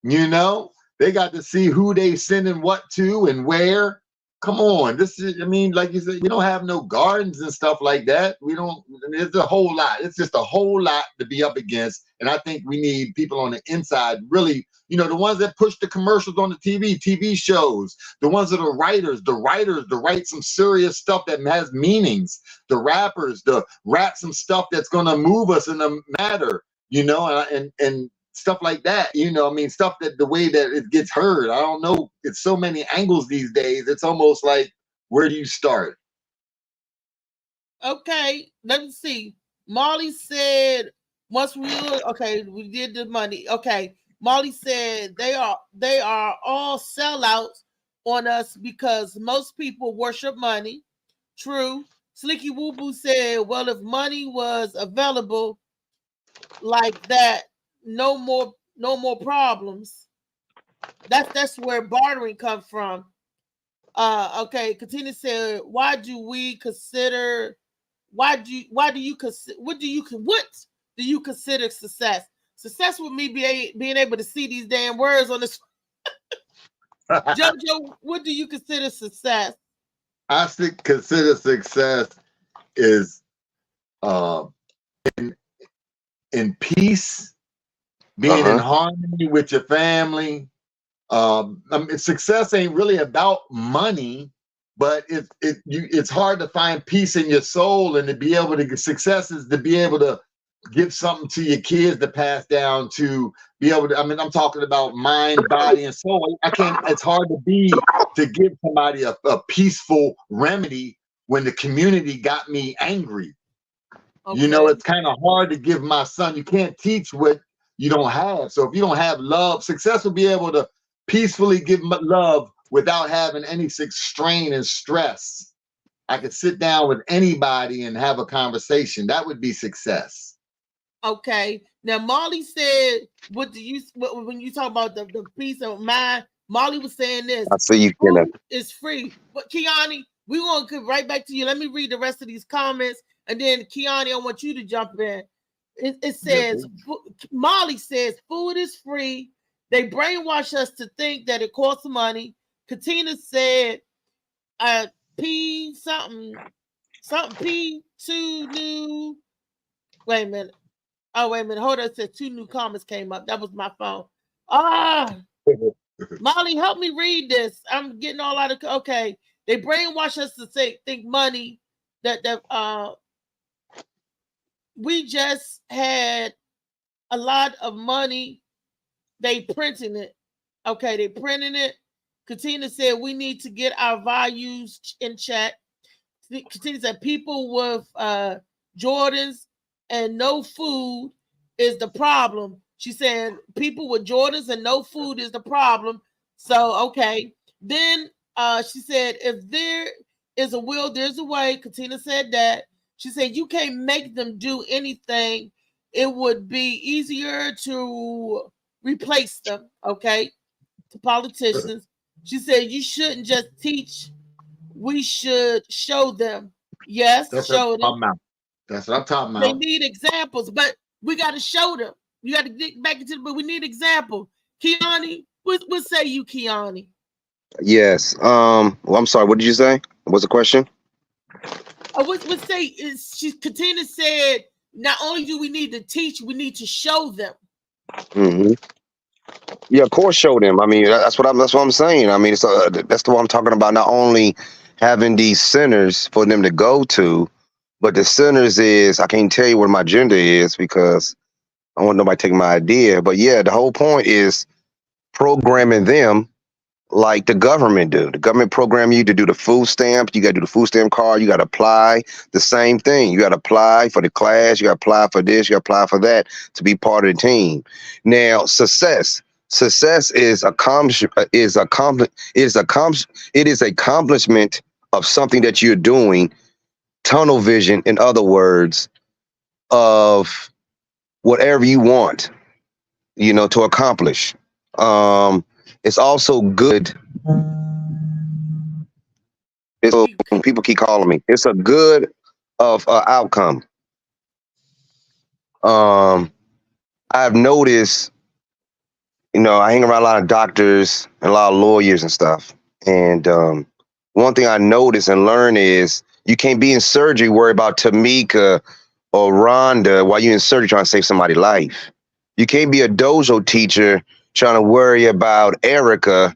They got to see who they sending what to and where. Come on, like you said, we don't have no gardens and stuff like that. It's a whole lot. It's just a whole lot to be up against. And I think we need people on the inside, really, the ones that push the commercials on the TV shows, the ones that are writers to write some serious stuff that has meanings, the rappers to rap some stuff that's going to move us in the matter, and stuff like that, stuff that the way that it gets heard. I don't know. It's so many angles these days. It's almost like, where do you start? Okay, let me see. Molly said once we did the money. Okay, Molly said they are all sellouts on us because most people worship money. True. Slicky Woo Boo said, well, if money was available like that, no more problems. That's where bartering comes from. Okay, Katina said, why do you consider what do you consider success? Success with me being able to see these damn words on this. Jojo, what do you consider success? I consider success is in peace, being in harmony with your family. Success ain't really about money, but it's hard to find peace in your soul, and to be able to get success is to be able to give something to your kids to pass down, to be able to, I'm talking about mind, body, and soul. It's hard to give somebody a peaceful remedy when the community got me angry. Okay. You know, it's kind of hard to give my son. You can't teach what you don't have. So if you don't have love, success will be able to peacefully give love without having any strain and stress. I could sit down with anybody and have a conversation. That would be success. Okay. Now, Molly said, when you talk about the peace of mind, Molly was saying this. I see you. It's free. But Kiani, we want to get right back to you. Let me read the rest of these comments. And then, Kiani, I want you to jump in. It says, Molly says, food is free. They brainwash us to think that it costs money. Katina said, P something P2 new. Wait a minute. Oh, wait a minute. Hold on. It said 2 new comments came up. That was my phone. Molly, help me read this. I'm getting all out of. Okay. They brainwash us to think money that we just had a lot of money. They printing it. Okay, they printing it. Katina said we need to get our values in check. Katina said people with Jordans and no food is the problem. She said people with Jordans and no food is the problem. So, okay. Then she said if there is a will, there's a way. Katina said that. She said you can't make them do anything. It would be easier to replace them, okay, to politicians. She said you shouldn't just teach. We should show them. Yes, show them. That's what I'm talking about. They need examples, but we got to show them. You got to get back into it, but we need examples. Kiani, what say you, Kiani? Yes. Well, I'm sorry. What did you say? What's the question? What say is Katina said not only do we need to teach, we need to show them. Mm-hmm. Yeah, of course, show them. I mean, that's what I'm saying. I mean, that's the one I'm talking about. Not only having these centers for them to go to, but the centers is, I can't tell you what my agenda is because I don't want nobody taking my idea. But yeah, the whole point is programming them like the government do. The government program you to do the food stamp. You got to do the food stamp card. You got to apply the same thing. You got to apply for the class. You got to apply for this. You got to apply for that to be part of the team. Now, success is accomplishment of something that you're doing. Tunnel vision, in other words, of whatever you want, to accomplish. It's also good. People keep calling me. It's a good of outcome. I've noticed, I hang around a lot of doctors and a lot of lawyers and stuff. And one thing I notice and learn is you can't be in surgery worry about Tamika or Rhonda while you're in surgery trying to save somebody's life. You can't be a dojo teacher trying to worry about Erica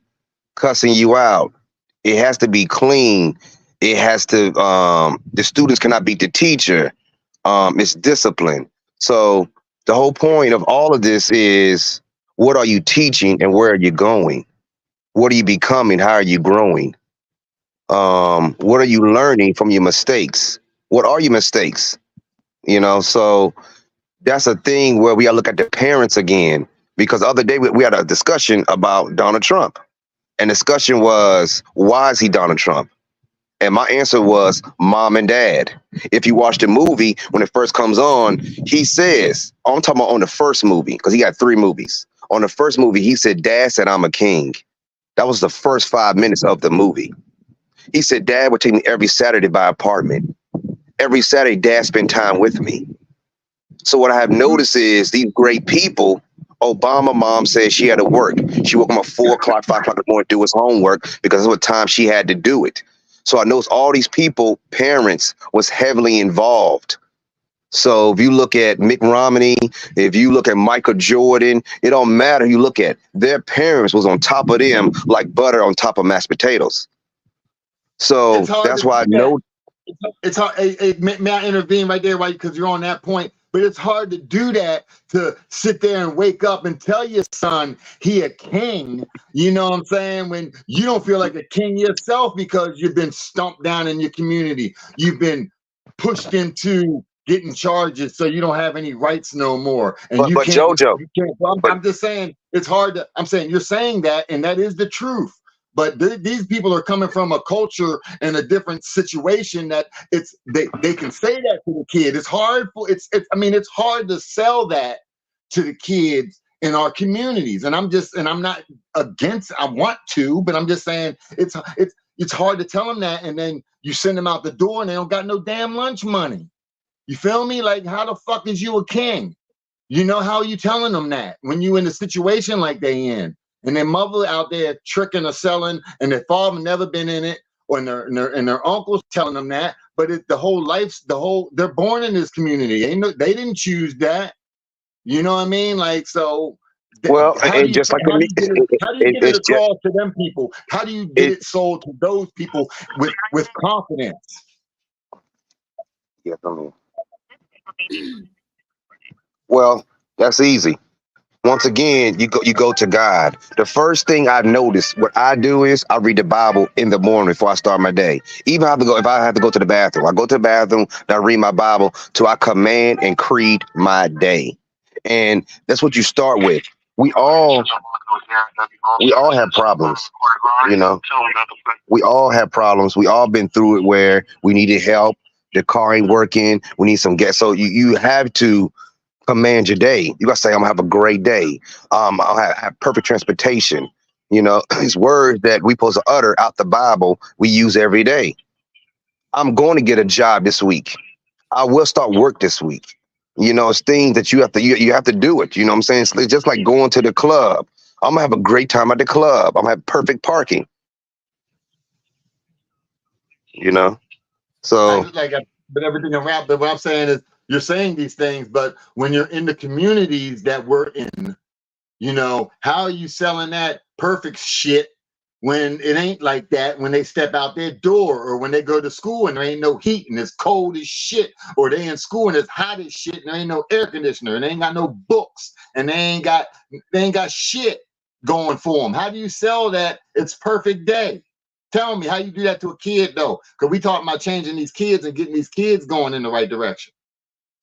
cussing you out. It has to be clean. It has to, the students cannot beat the teacher. It's discipline. So the whole point of all of this is, what are you teaching and where are you going? What are you becoming? How are you growing? What are you learning from your mistakes? What are your mistakes? You know, so that's a thing where we gotta look at the parents again. Because the other day we had a discussion about Donald Trump. And the discussion was, why is he Donald Trump? And my answer was mom and dad. If you watch the movie, when it first comes on, he says, I'm talking about on the first movie, because he got 3 movies. On the first movie, he said, Dad said I'm a king. That was the first 5 minutes of the movie. He said, Dad would take me every Saturday by apartment. Every Saturday, Dad spent time with me. So what I have noticed is these great people, Obama mom said she had to work. She woke up at 4 o'clock, 5 o'clock in the morning to do his homework because that's what time she had to do it. So I noticed all these people, parents, was heavily involved. So if you look at Mitt Romney, if you look at Michael Jordan, it don't matter who you look at. Their parents was on top of them like butter on top of mashed potatoes. So that's why I know. It's hard. May I intervene right there, right? Because you're on that point. But it's hard to do that, to sit there and wake up and tell your son he a king. You know what I'm saying? When you don't feel like a king yourself because you've been stomped down in your community. You've been pushed into getting charges so you don't have any rights no more. And but Jojo, I'm just saying it's hard to, I'm saying you're saying that, and that is the truth. But these people are coming from a culture and a different situation that they can say that to the kid. It's hard for it's hard to sell that to the kids in our communities. And I'm not against, I want to, but I'm just saying it's hard to tell them that, and then you send them out the door and they don't got no damn lunch money. You feel me? Like, how the fuck is you a king? You know, how are you telling them that when you in a situation like they in? And their mother out there tricking or selling, and their father never been in it, or their uncles telling them that. But they're born in this community. They didn't choose that. You know what I mean? Like, so. Well, how do you get it across to them people? How do you get it sold to those people with confidence? Yeah, I mean. Well, that's easy. Once again, you go to God. The first thing I noticed, what I do is I read the Bible in the morning before I start my day. Even if I have to go to the bathroom, I go to the bathroom and I read my Bible till I command and creed my day. And that's what you start with. We all have problems, you know. We all have problems. We all been through it where we needed help. The car ain't working. We need some gas. So you have to command your day. You gotta say, I'm gonna have a great day. I'll have perfect transportation. You know, it's words that we supposed to utter out the Bible we use every day. I'm going to get a job this week. I will start work this week. You know, it's things that you have to do it. You know what I'm saying? It's just like going to the club. I'm gonna have a great time at the club. I'm gonna have perfect parking. You know, so but everything around. But what I'm saying is, you're saying these things, but when you're in the communities that we're in, you know, how are you selling that perfect shit when it ain't like that, when they step out their door, or when they go to school and there ain't no heat and it's cold as shit, or they in school and it's hot as shit and there ain't no air conditioner and they ain't got no books and they ain't got shit going for them. How do you sell that it's perfect day? Tell me how you do that to a kid, though, because we talking about changing these kids and getting these kids going in the right direction.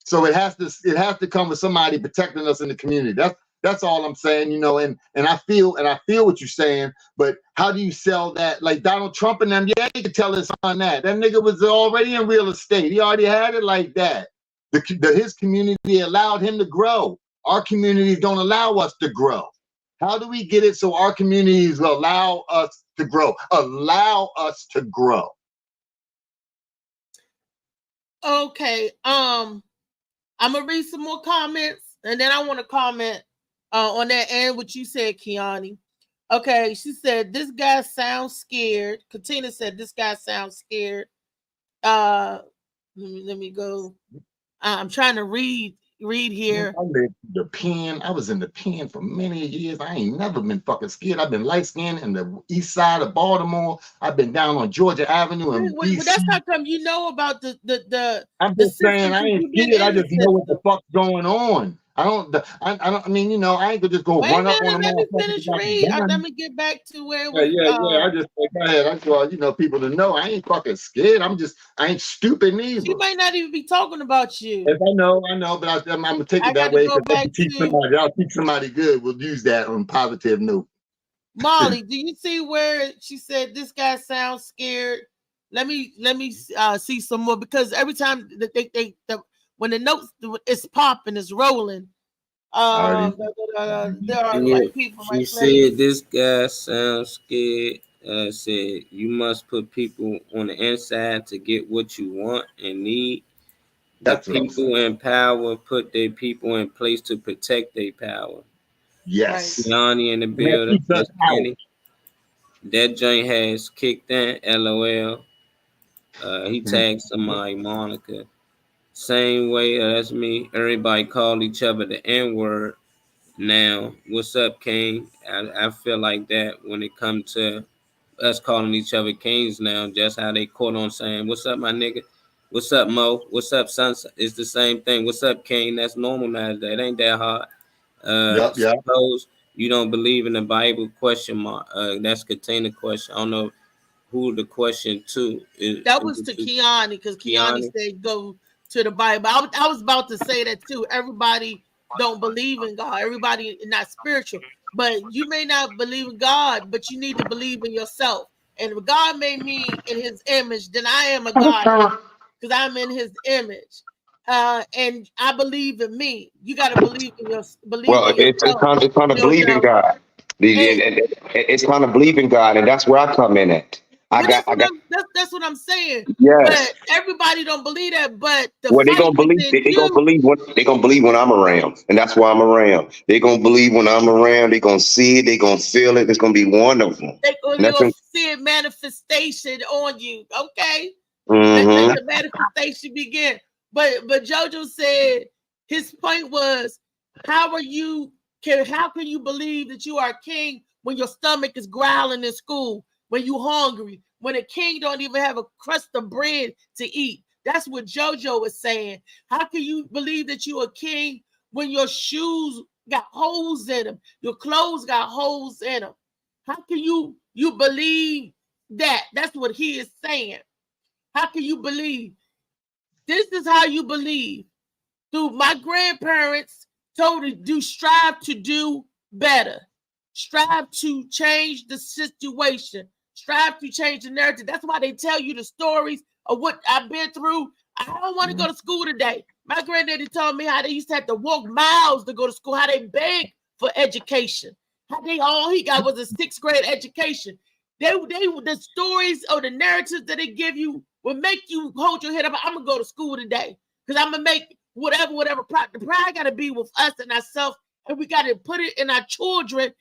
So it has to come with somebody protecting us in the community. That's all I'm saying, you know, and I feel what you're saying, but how do you sell that? Like Donald Trump and them, yeah, you could tell his son that nigga was already in real estate. He already had it like that. His community allowed him to grow. Our communities don't allow us to grow. How do we get it so our communities will allow us to grow? Allow us to grow. Okay. I'm gonna read some more comments, and then I want to comment on that and what you said, Kiani. Okay, she said this guy sounds scared. Katina said this guy sounds scared. Let me go. I'm trying to read here. I lived the pen. I was in the pen for many years. I ain't never been fucking scared. I've been light skinned in the east side of Baltimore. I've been down on Georgia Avenue and well, that's how come you know about the I'm just saying I ain't scared. I just know what the fuck's going on. I don't. I mean, you know, I ain't gonna just go Wait a run up on minute, them. let me motherfuckers finish like a read. Let gun. me get back to where it Yeah. was. I just go ahead. I just want, you know, people to know I ain't fucking scared. I ain't stupid neither. She might not even be talking about you. If I know, but I'm gonna take I it that gotta way go because back I'll teach somebody good. We'll use that on a positive note. Molly, do you see where she said this guy sounds scared? Let me see some more, because every time that when the notes is popping, it's rolling. There are Yeah, like people she like said this guy sounds scared. Said you must put people on the inside to get what you want and need. The That's what I'm saying. people in power put their people in place to protect their power. Yes. Yanni in the That building. keeps us That's out. Kenny. That joint has kicked in. LOL. He tagged somebody, Monica. Same way, that's me. Everybody call each other the N-word now. What's up, King? I feel like that when it comes to us calling each other kings now, just how they caught on saying, what's up, my nigga? What's up, Mo? What's up, son? It's the same thing. What's up, King? That's normal nowadays. It ain't that hard. Yep. Suppose you don't believe in the Bible? Question mark. That's container question. I don't know who the question to is. that was to Kiani, because Kiani said go to the Bible. I was about to say that too. Everybody don't believe in God. Everybody not spiritual, but you may not believe in God, but you need to believe in yourself. And if God made me in His image, then I am a God because I'm in His image. And I believe in me. You got to believe in yourself. It's time to believe in God. It's time to believe in God, and that's where I come in at. That's what I'm saying. Yes. But everybody don't believe that. But the Well, they fight gonna believe. within They gonna you, believe when I'm around, and that's why I'm around. They gonna believe when I'm around. They gonna see it. They gonna feel it. It's gonna be wonderful. And that's you'll see a manifestation on you. Okay, let mm-hmm. the manifestation begin. But JoJo said his point was, how can you believe that you are a king when your stomach is growling in school, when you hungry, when a king don't even have a crust of bread to eat? That's what JoJo was saying. How can you believe that you're a king when your shoes got holes in them, your clothes got holes in them? How can you believe that? That's what he is saying. How can you believe? This is how you believe. Through my grandparents told to strive to do better. Strive to change the situation. Strive to change the narrative. That's why they tell you the stories of what I've been through. I don't want to go to school today. My granddaddy told me how they used to have to walk miles to go to school, how they begged for education. How all he got was a 6th grade education. The stories or the narratives that they give you will make you hold your head up. I'm gonna go to school today because I'm gonna make whatever pride. The pride got to be with us and ourselves, and we got to put it in our children.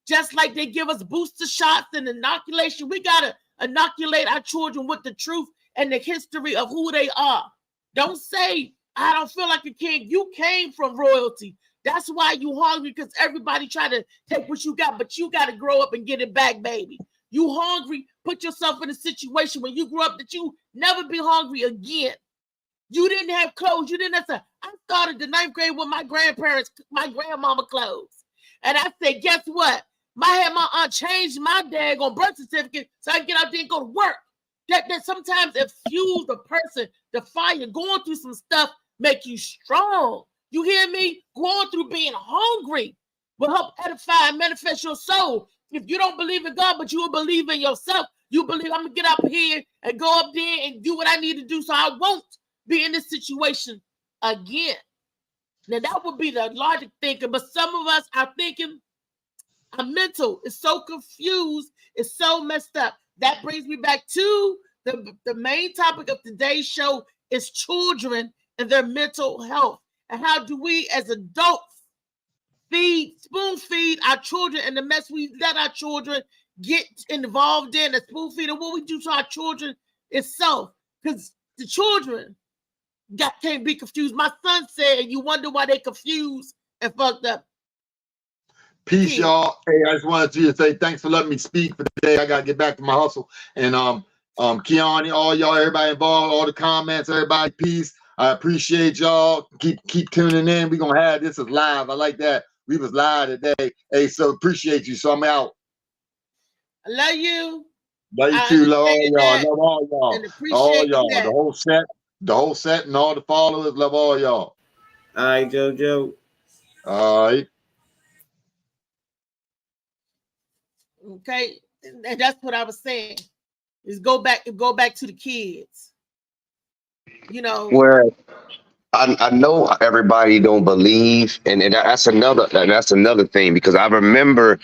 Just like they give us booster shots and inoculation, we got to inoculate our children with the truth and the history of who they are. Don't say, I don't feel like a king. You came from royalty. That's why you hungry, because everybody try to take what you got, but you got to grow up and get it back, baby. You hungry, put yourself in a situation when you grew up that you never be hungry again. You didn't have clothes. You didn't have to. I started the 9th grade with my grandmama clothes. And I said, guess what? My aunt changed my daggone birth certificate so I can get out there and go to work. That sometimes it fuels the person, the fire. Going through some stuff make you strong. You hear me? Going through being hungry will help edify and manifest your soul. If you don't believe in God, but you will believe in yourself, you believe I'm going to get up here and go up there and do what I need to do so I won't be in this situation again. Now, that would be the logic thinking, but some of us are thinking, our mental is so confused, it's so messed up. That brings me back to the main topic of today's show is children and their mental health. And how do we as adults spoon feed our children, and the mess we let our children get involved in, and spoon feed, and what we do to our children itself. Because the children can't be confused. My son said, you wonder why they confused and fucked up. Peace, y'all. Hey, I just wanted to say thanks for letting me speak for today. I gotta get back to my hustle. And Kiani, all y'all, everybody involved, all the comments, everybody, peace. I appreciate y'all. Keep tuning in. We're gonna have this as live. I like that. We was live today. Hey, so appreciate you. So I'm out. I love you. Love you I too. Love all understand y'all. that Love all y'all. and All appreciate y'all. that. The whole set and all the followers. Love all y'all. All right, JoJo. All right. Okay, and that's what I was saying. Is go back to the kids. You know. Where I know everybody don't believe, and that's another thing, because I remember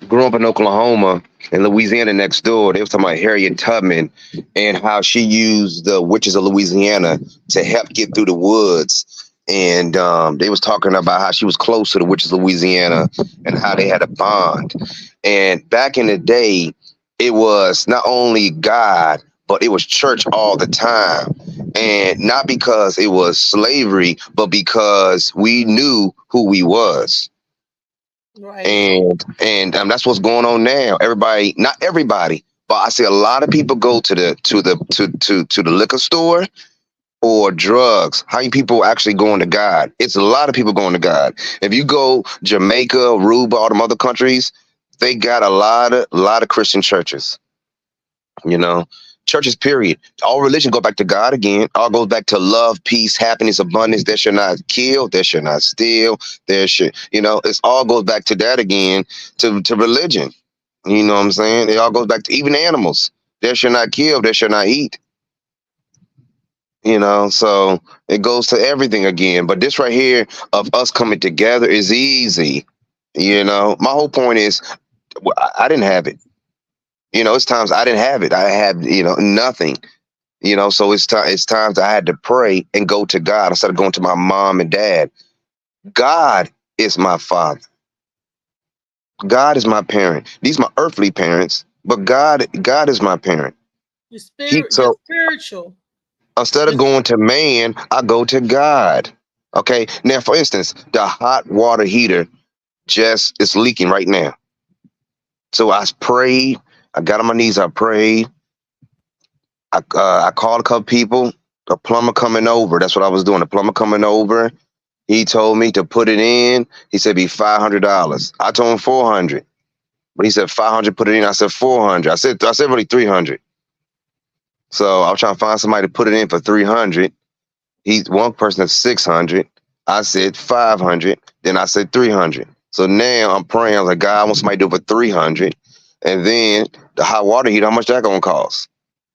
growing up in Oklahoma and Louisiana next door. They was talking about Harriet Tubman and how she used the witches of Louisiana to help get through the woods. And they was talking about how she was close to the witches of Louisiana and how they had a bond. And back in the day, it was not only God, but it was church all the time. And not because it was slavery, but because we knew who we was. Right. And that's what's going on now. Everybody, not everybody, but I see a lot of people go to the liquor store or drugs. How many people actually going to God? It's a lot of people going to God. If you go Jamaica, Aruba, all them other countries, they got a lot of Christian churches. You know, churches, period. All religion go back to God again. All goes back to love, peace, happiness, abundance. There should not kill. There should not steal. There should, it's all goes back to that again, to religion. You know what I'm saying? It all goes back to even animals. There should not kill. There should not eat. So it goes to everything again. But this right here of us coming together is easy. My whole point is, I didn't have it. It's times I didn't have it. I had, nothing. So it's times I had to pray and go to God instead of going to my mom and dad. God is my father. God is my parent. These are my earthly parents, but God is my parent. You're spiritual. Instead of going to man, I go to God. Okay. Now, for instance, the hot water heater just is leaking right now. So I prayed. I got on my knees. I prayed. I called a couple people. A plumber coming over. That's what I was doing. The plumber coming over. He told me to put it in. He said be $500. I told him $400, but he said $500. Put it in. I said $400. I said really $300. So I was trying to find somebody to put it in for $300. One person at $600. I said $500. Then I said $300. So now I'm praying. I was like, God, I want somebody to do it for $300. And then the hot water heater, how much that gonna cost?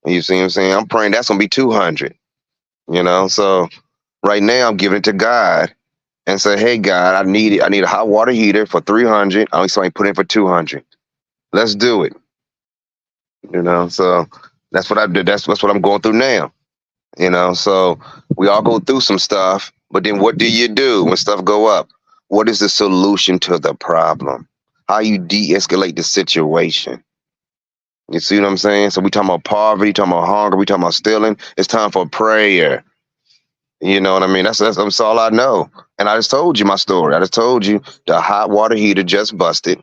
You see what I'm saying? I'm praying that's gonna be $200. So right now I'm giving it to God and say, hey God, I need it. I need a hot water heater for $300. I need somebody to put in for $200. Let's do it. So that's what I did. That's what I'm going through now. So we all go through some stuff, but then what do you do when stuff go up? What is the solution to the problem? How you de-escalate the situation? You see what I'm saying? So we talking about poverty, talking about hunger, we talking about stealing. It's time for prayer. You know what I mean? That's all I know. And I just told you my story. I just told you the hot water heater just busted.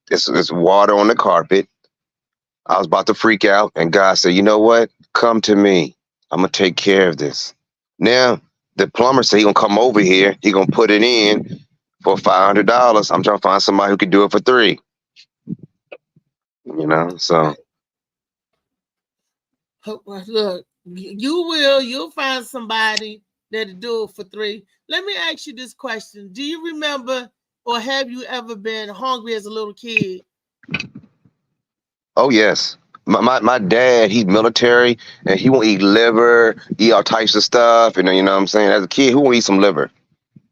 It's water on the carpet. I was about to freak out, and God said, you know what? Come to me. I'm going to take care of this. Now, the plumber said he going to come over here. He going to put it in for $500. I'm trying to find somebody who could do it for $300. So. Look, you'll find somebody that'll do it for $300. Let me ask you this question. Do you remember or have you ever been hungry as a little kid? Oh, yes. My dad, he's military, and he won't eat liver, eat all types of stuff. And you know what I'm saying? As a kid, who won't eat some liver?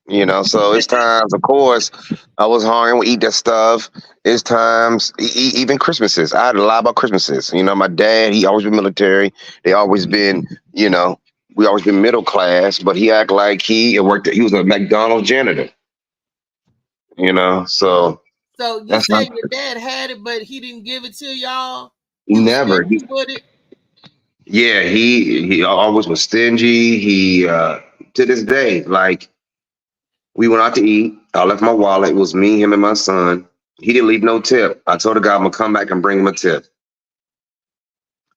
So it's times, of course, I was hungry, I would eat that stuff. It's times, even Christmases. I had a lot about Christmases. My dad, he always been military. They always been, we always been middle class, but he act like he was a McDonald's janitor. So. So you said your dad had it, but he didn't give it to y'all? Never. Yeah, he always was stingy. He to this day, like, we went out to eat. I left my wallet. It was me, him, and my son. He didn't leave no tip. I told the guy I'm gonna come back and bring him a tip.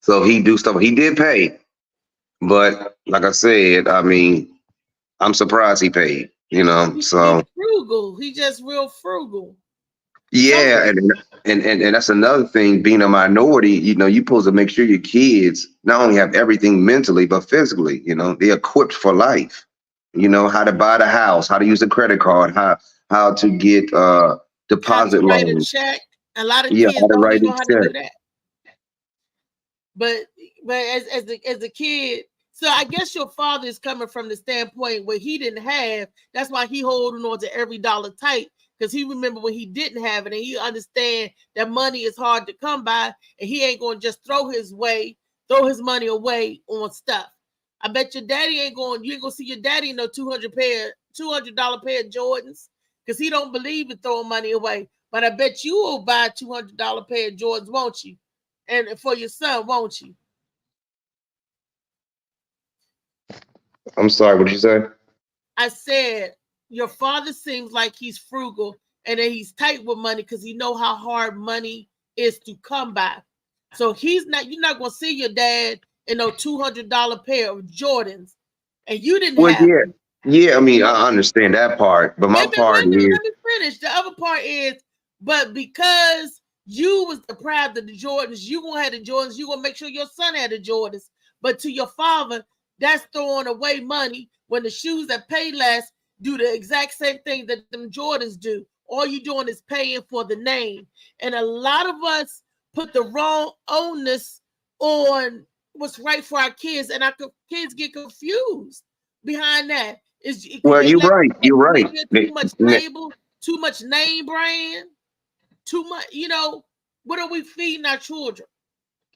So he do stuff. He did pay, but like I said, I mean, I'm surprised he paid. You know, so He's frugal. He just real frugal. yeah, and that's another thing. Being a minority, you know, you're supposed to make sure your kids not only have everything mentally but physically. You know, they're equipped for life. You know how to buy the house, how to use the credit card, how to get How to deposit write a loans. check. A lot of Yeah, kids how to don't write even a know how to do check. that. But as a kid, so I guess your father is coming from the standpoint where he didn't have. That's why he holding on to every dollar tight, because he remember when he didn't have it, and he understand that money is hard to come by, and he ain't going to just throw his money away on stuff. I bet your daddy ain't going. You ain't gonna see your daddy in no $200 pair of Jordans, because he don't believe in throwing money away. But I bet you will buy a $200 pair of Jordans, won't you? And for your son, won't you? I'm sorry, what did you say? I said your father seems like he's frugal and then he's tight with money because he know how hard money is to come by. So you're not gonna see your dad in a $200 pair of Jordans, and you didn't Well, have yeah, them. yeah. I mean, I understand that part, but my Wait a minute, part is let me finish. The other part is, but because you was deprived of the Jordans, you gonna have the Jordans, you gonna make sure your son had the Jordans. But to your father, that's throwing away money when the shoes that pay less do the exact same thing that them Jordans do. All you doing is paying for the name. And a lot of us put the wrong onus on what's right for our kids, and our kids get confused behind that. Is well, they you're let right. You're they right. get too much label, too much name brand, too much, what are we feeding our children?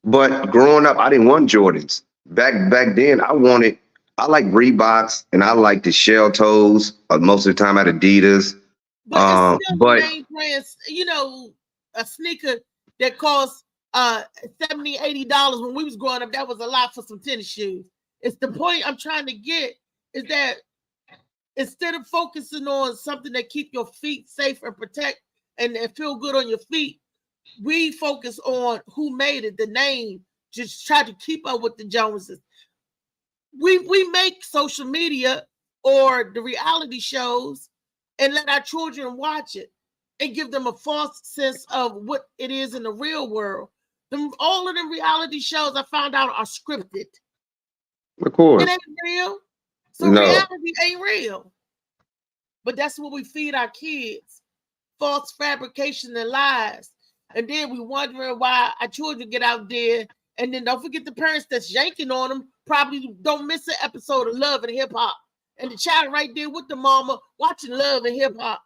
But growing up, I didn't want Jordans. Back then, I like Reeboks and I like the shell toes. Most of the time at Adidas. But it's still a But name brand, a sneaker that costs $70-$80 when we was growing up. That was a lot for some tennis shoes. It's the point I'm trying to get is that instead of focusing on something that keep your feet safe and protect and feel good on your feet, we focus on who made it, the name, just try to keep up with the Joneses. We make social media or the reality shows and let our children watch it and give them a false sense of what it is in the real world. All of the reality shows I found out are scripted. of course, It ain't real. So no. reality ain't real. But that's what we feed our kids. False fabrication and lies. And then we wondering why our children get out there. And then don't forget the parents that's yanking on them probably don't miss an episode of Love and Hip Hop. And the child right there with the mama watching Love and Hip Hop.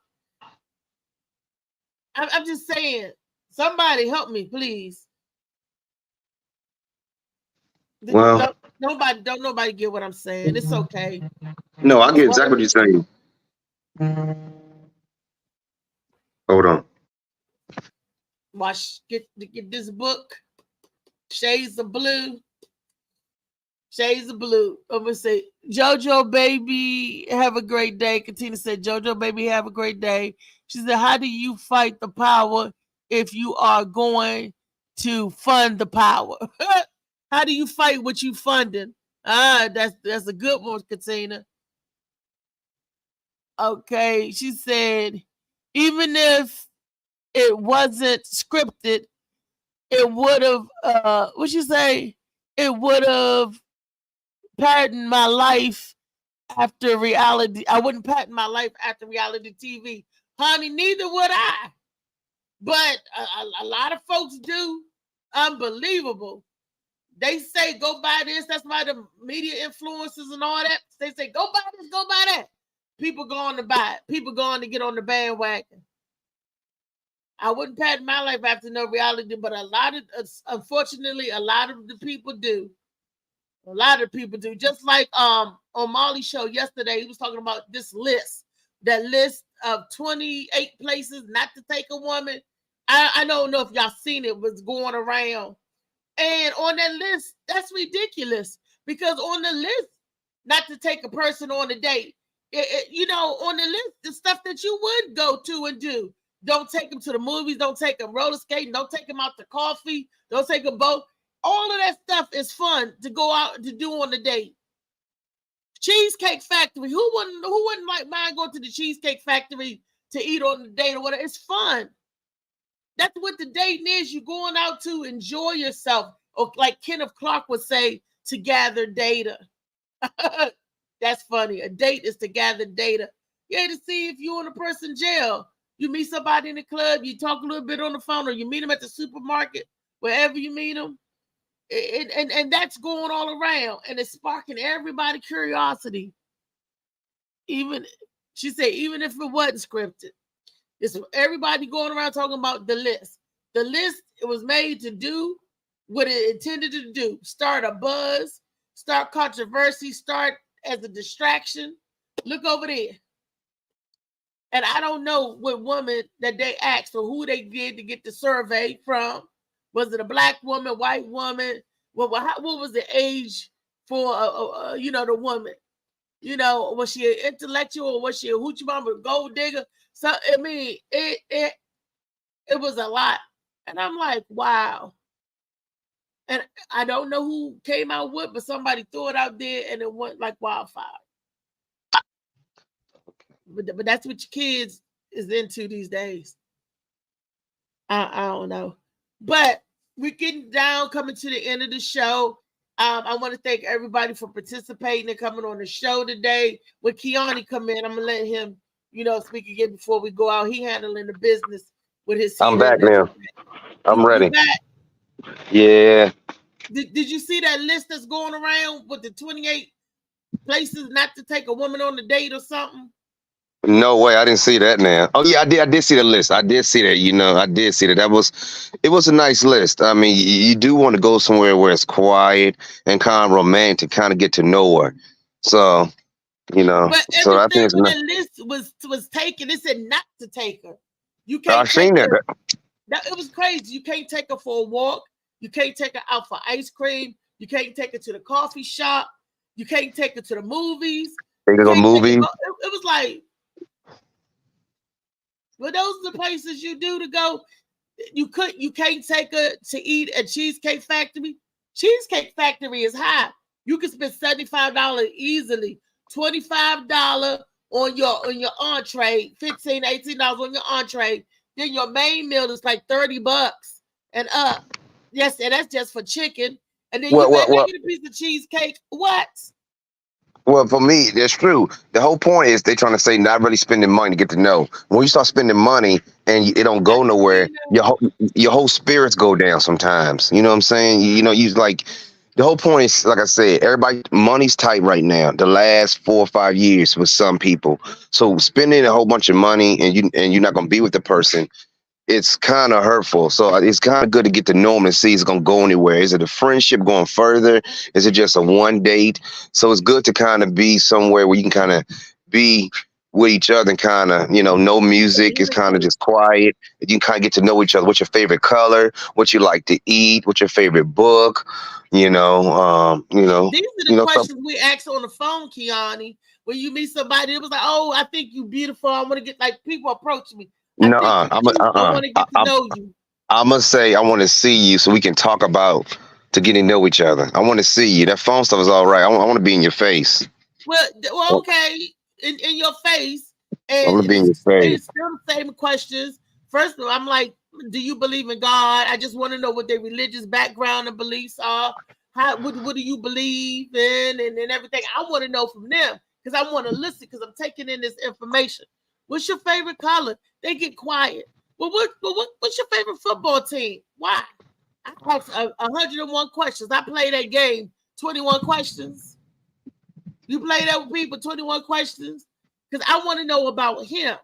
I'm just saying, somebody help me, please. Well, Don't nobody get what I'm saying. It's okay. no, I get exactly what you're saying. Hold on. Get this book, Shades of Blue. Shades of Blue. I'm gonna say, JoJo baby, have a great day. Katina said, JoJo baby, have a great day. She said, how do you fight the power if you are going to fund the power? How do you fight what you funding? That's a good one, Katina. Okay, she said, even if it wasn't scripted, it would have what you say? It would have patterned my life after reality. I wouldn't pattern my life after reality TV. Honey, neither would I. But a lot of folks do. Unbelievable. They say go buy this. That's why the media influencers and all that. They say go buy this, go buy that. People going to buy it. People going to get on the bandwagon. I wouldn't pattern my life after no reality, but unfortunately, a lot of the people do. A lot of people do. Just like on Molly's show yesterday, he was talking about this list. That list of 28 places not to take a woman. I don't know if y'all seen it, was going around. And on that list, that's ridiculous. Because on the list, not to take a person on a date, on the list, the stuff that you would go to and do. Don't take them to the movies. Don't take them roller skating. Don't take them out to coffee. Don't take them boat. All of that stuff is fun to go out to do on the date. Cheesecake Factory. Who wouldn't like mind going to the Cheesecake Factory to eat on the date or whatever? It's fun. That's what the dating is. You're going out to enjoy yourself. Or like Kenneth Clark would say, to gather data. That's funny. A date is to gather data. Yeah, to see if you're in a person jail. You meet somebody in the club, you talk a little bit on the phone, or you meet them at the supermarket, wherever you meet them. And that's going all around, and it's sparking everybody's curiosity. Even she said, even if it wasn't scripted, it's everybody going around talking about the list. The list, it was made to do what it intended to do: start a buzz, start controversy, start as a distraction. Look over there. And I don't know what woman that they asked or who they did to get the survey from. Was it a black woman, white woman? What was the age for the woman? Was she an intellectual or was she a hoochie mama, gold digger? So I mean, it was a lot, and I'm like, wow. And I don't know who came out with, but somebody threw it out there, and it went like wildfire. But that's what your kids is into these days. I don't know. But we're getting down, coming to the end of the show. I want to thank everybody for participating and coming on the show today. When Kiani come in, I'm going to let him, speak again before we go out. He handling the business with his... I'm back now. I'm ready. Back? Yeah. Did you see that list that's going around with the 28 places not to take a woman on a date or something? No way, I didn't see that now. Oh yeah, I did see the list. I did see that, I did see that. It was a nice list. I mean, you do want to go somewhere where it's quiet and kind of romantic, kind of get to know her. So, But so I think it's when the list was taken, it said not to take her. You can't I've seen that. It was crazy. You can't take her for a walk. You can't take her out for ice cream. You can't take her to the coffee shop. You can't take her to the movies. Take her to movies. It was like, well, those are the places you do to go. You can't take her to eat at Cheesecake Factory. Cheesecake Factory is high. You can spend $75 easily. $25 on your entree, $15, $18 on your entree. Then your main meal is like $30 and up. Yes, and that's just for chicken. And then you get a piece of cheesecake. What? Well, for me, that's true. The whole point is they're trying to say not really spending money to get to know. When you start spending money and it don't go nowhere, your whole spirits go down sometimes. You know what I'm saying? You like the whole point is, like I said, everybody money's tight right now. The last 4 or 5 years with some people, so spending a whole bunch of money and you're not gonna be with the person. It's kind of hurtful. So it's kind of good to get to know them and see if it's going to go anywhere. Is it a friendship going further? Is it just a one date? So it's good to kind of be somewhere where you can kind of be with each other and kind of, no music. It's kind of just quiet. You can kind of get to know each other. What's your favorite color? What you like to eat? What's your favorite book? These are the questions we asked on the phone, Kiani. When you meet somebody, it was like, oh, I think you're beautiful. I want to get, like, people approach me. I want to get to know you. I'm going to say I want to see you so we can talk about to get to know each other. I want to see you. That phone stuff is all right. I want to be in your face. Well, okay, in your face. And I want to be in your face. It's still the same questions. First of all, I'm like, do you believe in God? I just want to know what their religious background and beliefs are. What do you believe in and everything? I want to know from them because I want to listen because I'm taking in this information. What's your favorite color? They get quiet. Well, what's your favorite football team? Why? I asked 101 questions. I play that game, 21 questions. You play that with people, 21 questions? Because I want to know about him.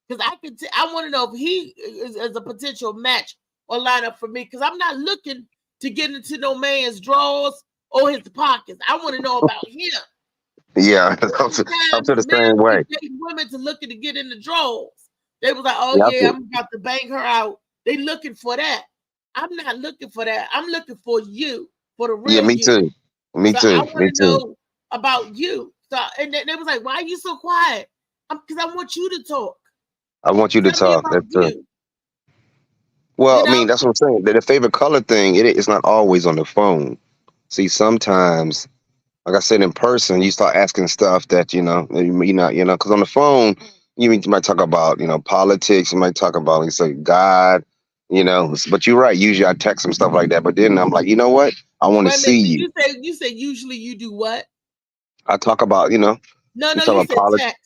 Because I want to know if he is a potential match or lineup for me. Because I'm not looking to get into no man's drawers or his pockets. I want to know about him. Yeah, I'm the same way. Women to looking to get in the drawers. They was like, oh yeah, I'm about to bang her out. They looking for that. I'm not looking for that. I'm looking for you, for the real. Yeah, me too. Me too. I want to know about you. So, and they was like, why are you so quiet? Because I want you to talk. I want you to talk. That's true. Well, I mean, that's what I'm saying. The favorite color thing, it's not always on the phone. See, sometimes like I said, in person, you start asking stuff that because on the phone, you might talk about politics, you might talk about like say God, but you're right. Usually I text some stuff like that, but then I'm like, you know what? I want to Wait a minute. see Did you. you say usually you do what? I talk about No, we talk you about said text.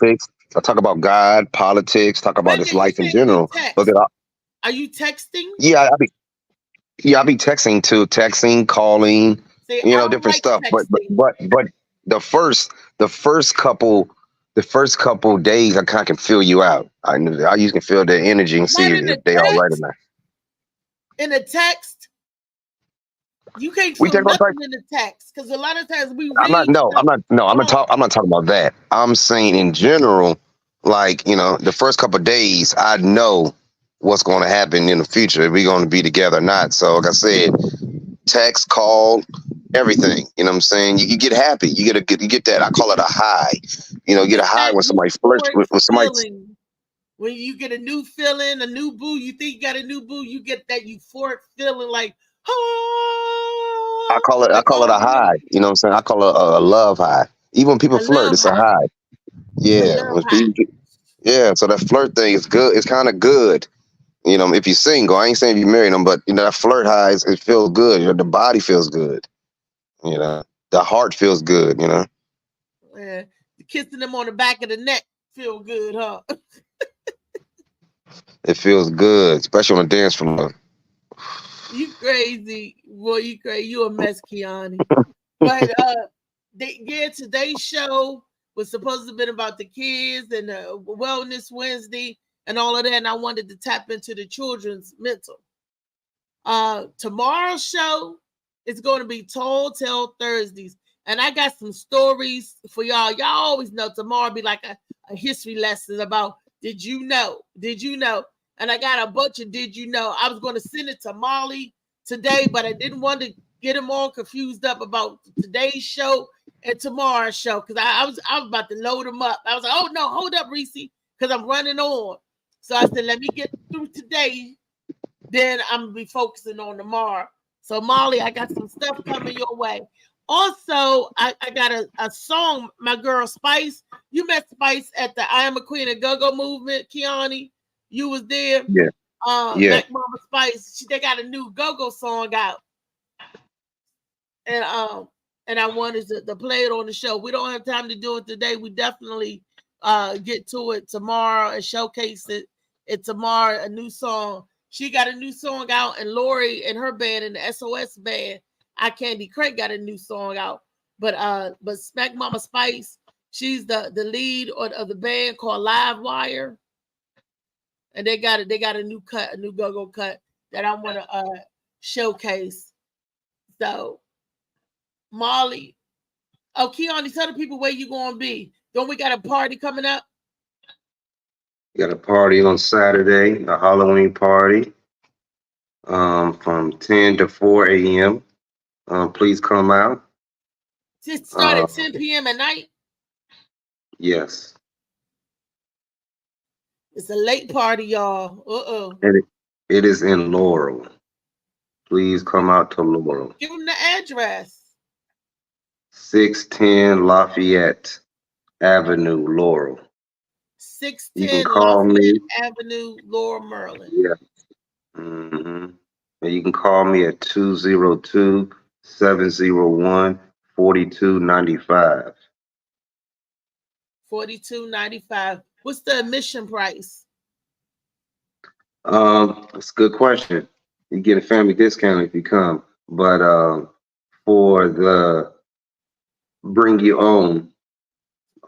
politics. I talk about God, politics, talk Wait about a this minute. You life in said you general. But text. then Are you texting? I be texting too, texting, calling, Say, I don't different like stuff. texting. But the first the first couple days, I kind of can feel you out. I usually can feel the energy and see Not in if the they all right or text. not. In the text, you can't We feel take on nothing in the text because a lot of times we I'm not. read No, stuff. I'm not talking about that. I'm saying in general, like the first couple of days, I know what's going to happen in the future. If we're going to be together or not. So, like I said, text, call, everything. You know what I'm saying? You get happy. You get that. I call it a high. You get a It's high that when somebody flirts euphoric with somebody. feeling. When you get a new feeling, a new boo, you think you got a new boo, you get that euphoric feeling like, I call it like a high. already You know what I'm saying? I call it a love high. Even when people a flirt, love it's a high. high. A Yeah. love high. Yeah. So that flirt thing is good. It's kind of good. If you're single, I ain't saying you marry them, but that flirt high, it feels good. The body feels good. The heart feels good. Yeah. Kissing them on the back of the neck feel good, huh? It feels good, especially on the dance floor. You crazy. Boy, you crazy. You a mess, Kiani. But today's show was supposed to have been about the kids and Wellness Wednesday and all of that. And I wanted to tap into the children's mental. Tomorrow's show is going to be Tall Tale Thursdays. And I got some stories for y'all. Y'all always know tomorrow be like a history lesson about did you know? Did you know? And I got a bunch of did you know. I was going to send it to Molly today, but I didn't want to get them all confused up about today's show and tomorrow's show because I was about to load them up. I was like, oh no, hold up, Reese, because I'm running on. So I said, let me get through today. Then I'm gonna be focusing on tomorrow. So Molly, I got some stuff coming your way. Also, I got a song, my girl Spice. You met Spice at the I Am a Queen of Go-Go movement, Kiani. You was there. Yeah. Yeah. Mac Mama Spice. They got a new go-go song out. And I wanted to play it on the show. We don't have time to do it today. We definitely get to it tomorrow and showcase it tomorrow, a new song. She got a new song out, and Lori and her band and the SOS band, I Candy Craig, got a new song out. But Smack Mama Spice, she's the lead of the band called Live Wire. And they got a new cut, a new go-go cut that I want to showcase. So Molly, Kiani, tell the people where you gonna be. Don't we got a party coming up? We got a party on Saturday, a Halloween party, from 10 to 4 a.m. Please come out. Just start at 10 p.m. at night. Yes. It's a late party, y'all. And it is in Laurel. Please come out to Laurel. Give them the address. 610 Lafayette Avenue, Laurel. 610 Lafayette Avenue, Laurel, Maryland. Yeah. Mm-hmm. And you can call me at 202-701-4295. 4295. What's the admission price? It's a good question. You get a family discount if you come, but for the bring your own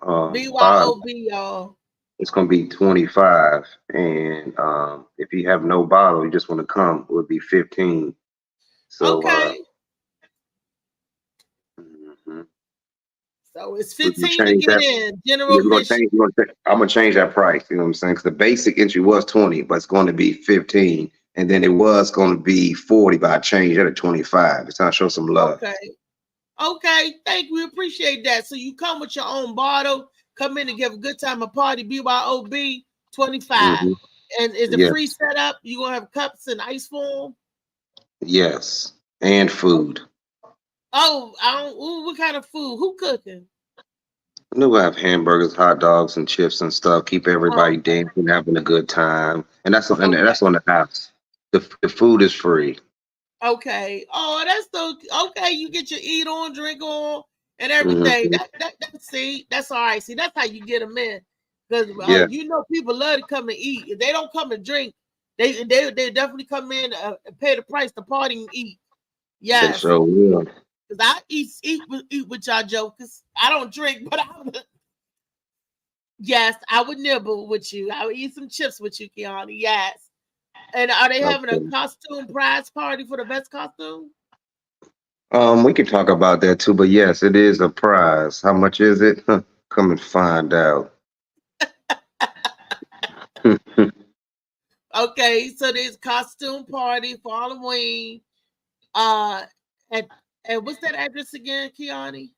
BYOB, y'all. It's gonna be 25, and if you have no bottle, you just want to come, it would be 15. So okay. So it's 15 to get in. General admission. I'm gonna change that price. You know what I'm saying? Because the basic entry was 20, but it's going to be 15, and then it was going to be 40, but I changed it to 25. It's time to show some love. Okay. Thank you. We appreciate that. So you come with your own bottle. Come in and give a good time at party. BYOB 25. Mm-hmm. And is it free setup? You gonna have cups and ice for them? Yes, and food. Oh, I don't. Ooh, what kind of food? Who cooking? I know we have hamburgers, hot dogs, and chips and stuff. Keep everybody Oh, okay. dancing, having a good time, and that's on Okay. the house. The food is free. Okay. Oh, that's so okay. You get your eat on, drink on, and Hmm. everything. See, that's all right. See, that's how you get them in. Because Yeah, you know people love to come and eat. If they don't come and drink, they definitely come in and pay the price to party and eat. they Yes. sure will. Because I eat with y'all jokers. I don't drink, but yes, I would nibble with you. I would eat some chips with you, Kiana. Yes. And are they having a Okay. costume prize party for the best costume? We can talk about that too, but yes, it is a prize. How much is it? Huh, come and find out. Okay, so there's costume party for Halloween. Uh, and what's that address again, Kiani?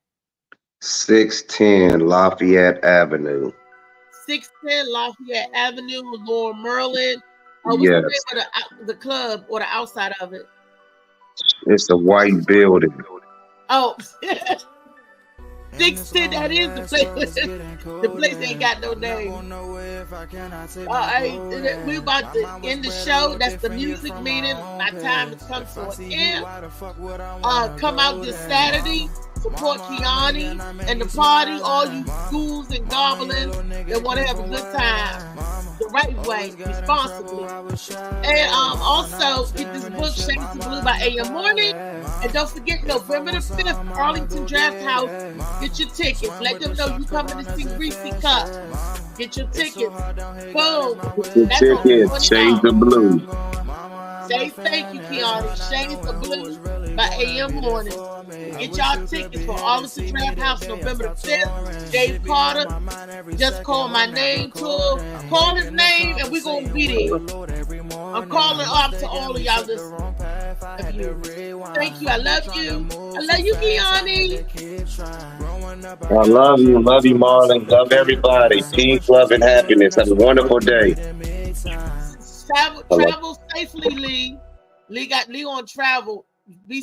610 Lafayette Avenue. 610 Lafayette Avenue, Lower Merlin. What's the Yes, name of the club or the outside of it? it's a white building. Oh, In this 610. That is the long-ass place. world, it's getting The place colder. ain't got no I'm not name. going nowhere if I cannot take All my right, boat we in. about My to mind was end the bred a show. little That's the different, you're music from meeting. my own My time has past. come If to I an see you, end. why the fuck would I wanna Come out go this there? Saturday. Support Mama, I make Kiani and I make and the you party. smile All like you mama. ghouls and Mama, you goblins little that nigga want to came have a from good where time mama the right way, always got in responsibly. trouble. I was shy And mama, now I'm also get this staring book, at your Shades of mama, Blue by I'm a A.M. Morning. pilot. And don't forget, If I November the want 5th, some, I'ma Arlington go Draft get House. it. Get your tickets. Swim Let with them the know you sharks, coming to see piranhas, and Reese fish. Cup. Get your It's so tickets. hard down here, God is Boom. my The That's only tickets, witness. Shades $20. of Blue. Mama, I'm a Say thank you, fan, that's Kiana. why not Shades of knowing who Blue was really by gonna A.M. be there Morning. for me. I Get wish y'all you could tickets be for here to Arlington see me Draft that House, day. I November start the 5th. touring. Dave Shit be Carter. on my mind every Just call second, my but never name to recording. I'm call his waking up name and we're gonna conversating be with the there. Lord every I'm morning. calling My up to mistake all got of me y'all took the listeners. wrong path. I had to Thank rewind. you. I love Trying to you. move I too love you, fast. I had Kiani. to keep trying. Growing up, I I got in love trouble you, for myself Marlon. to Love keep everybody. lying. So Peace, much love, and stressful, and happiness. Have that's a why I wonderful day. needed me time. Travel, Hello. travel safely, Lee. Lee on travel. Be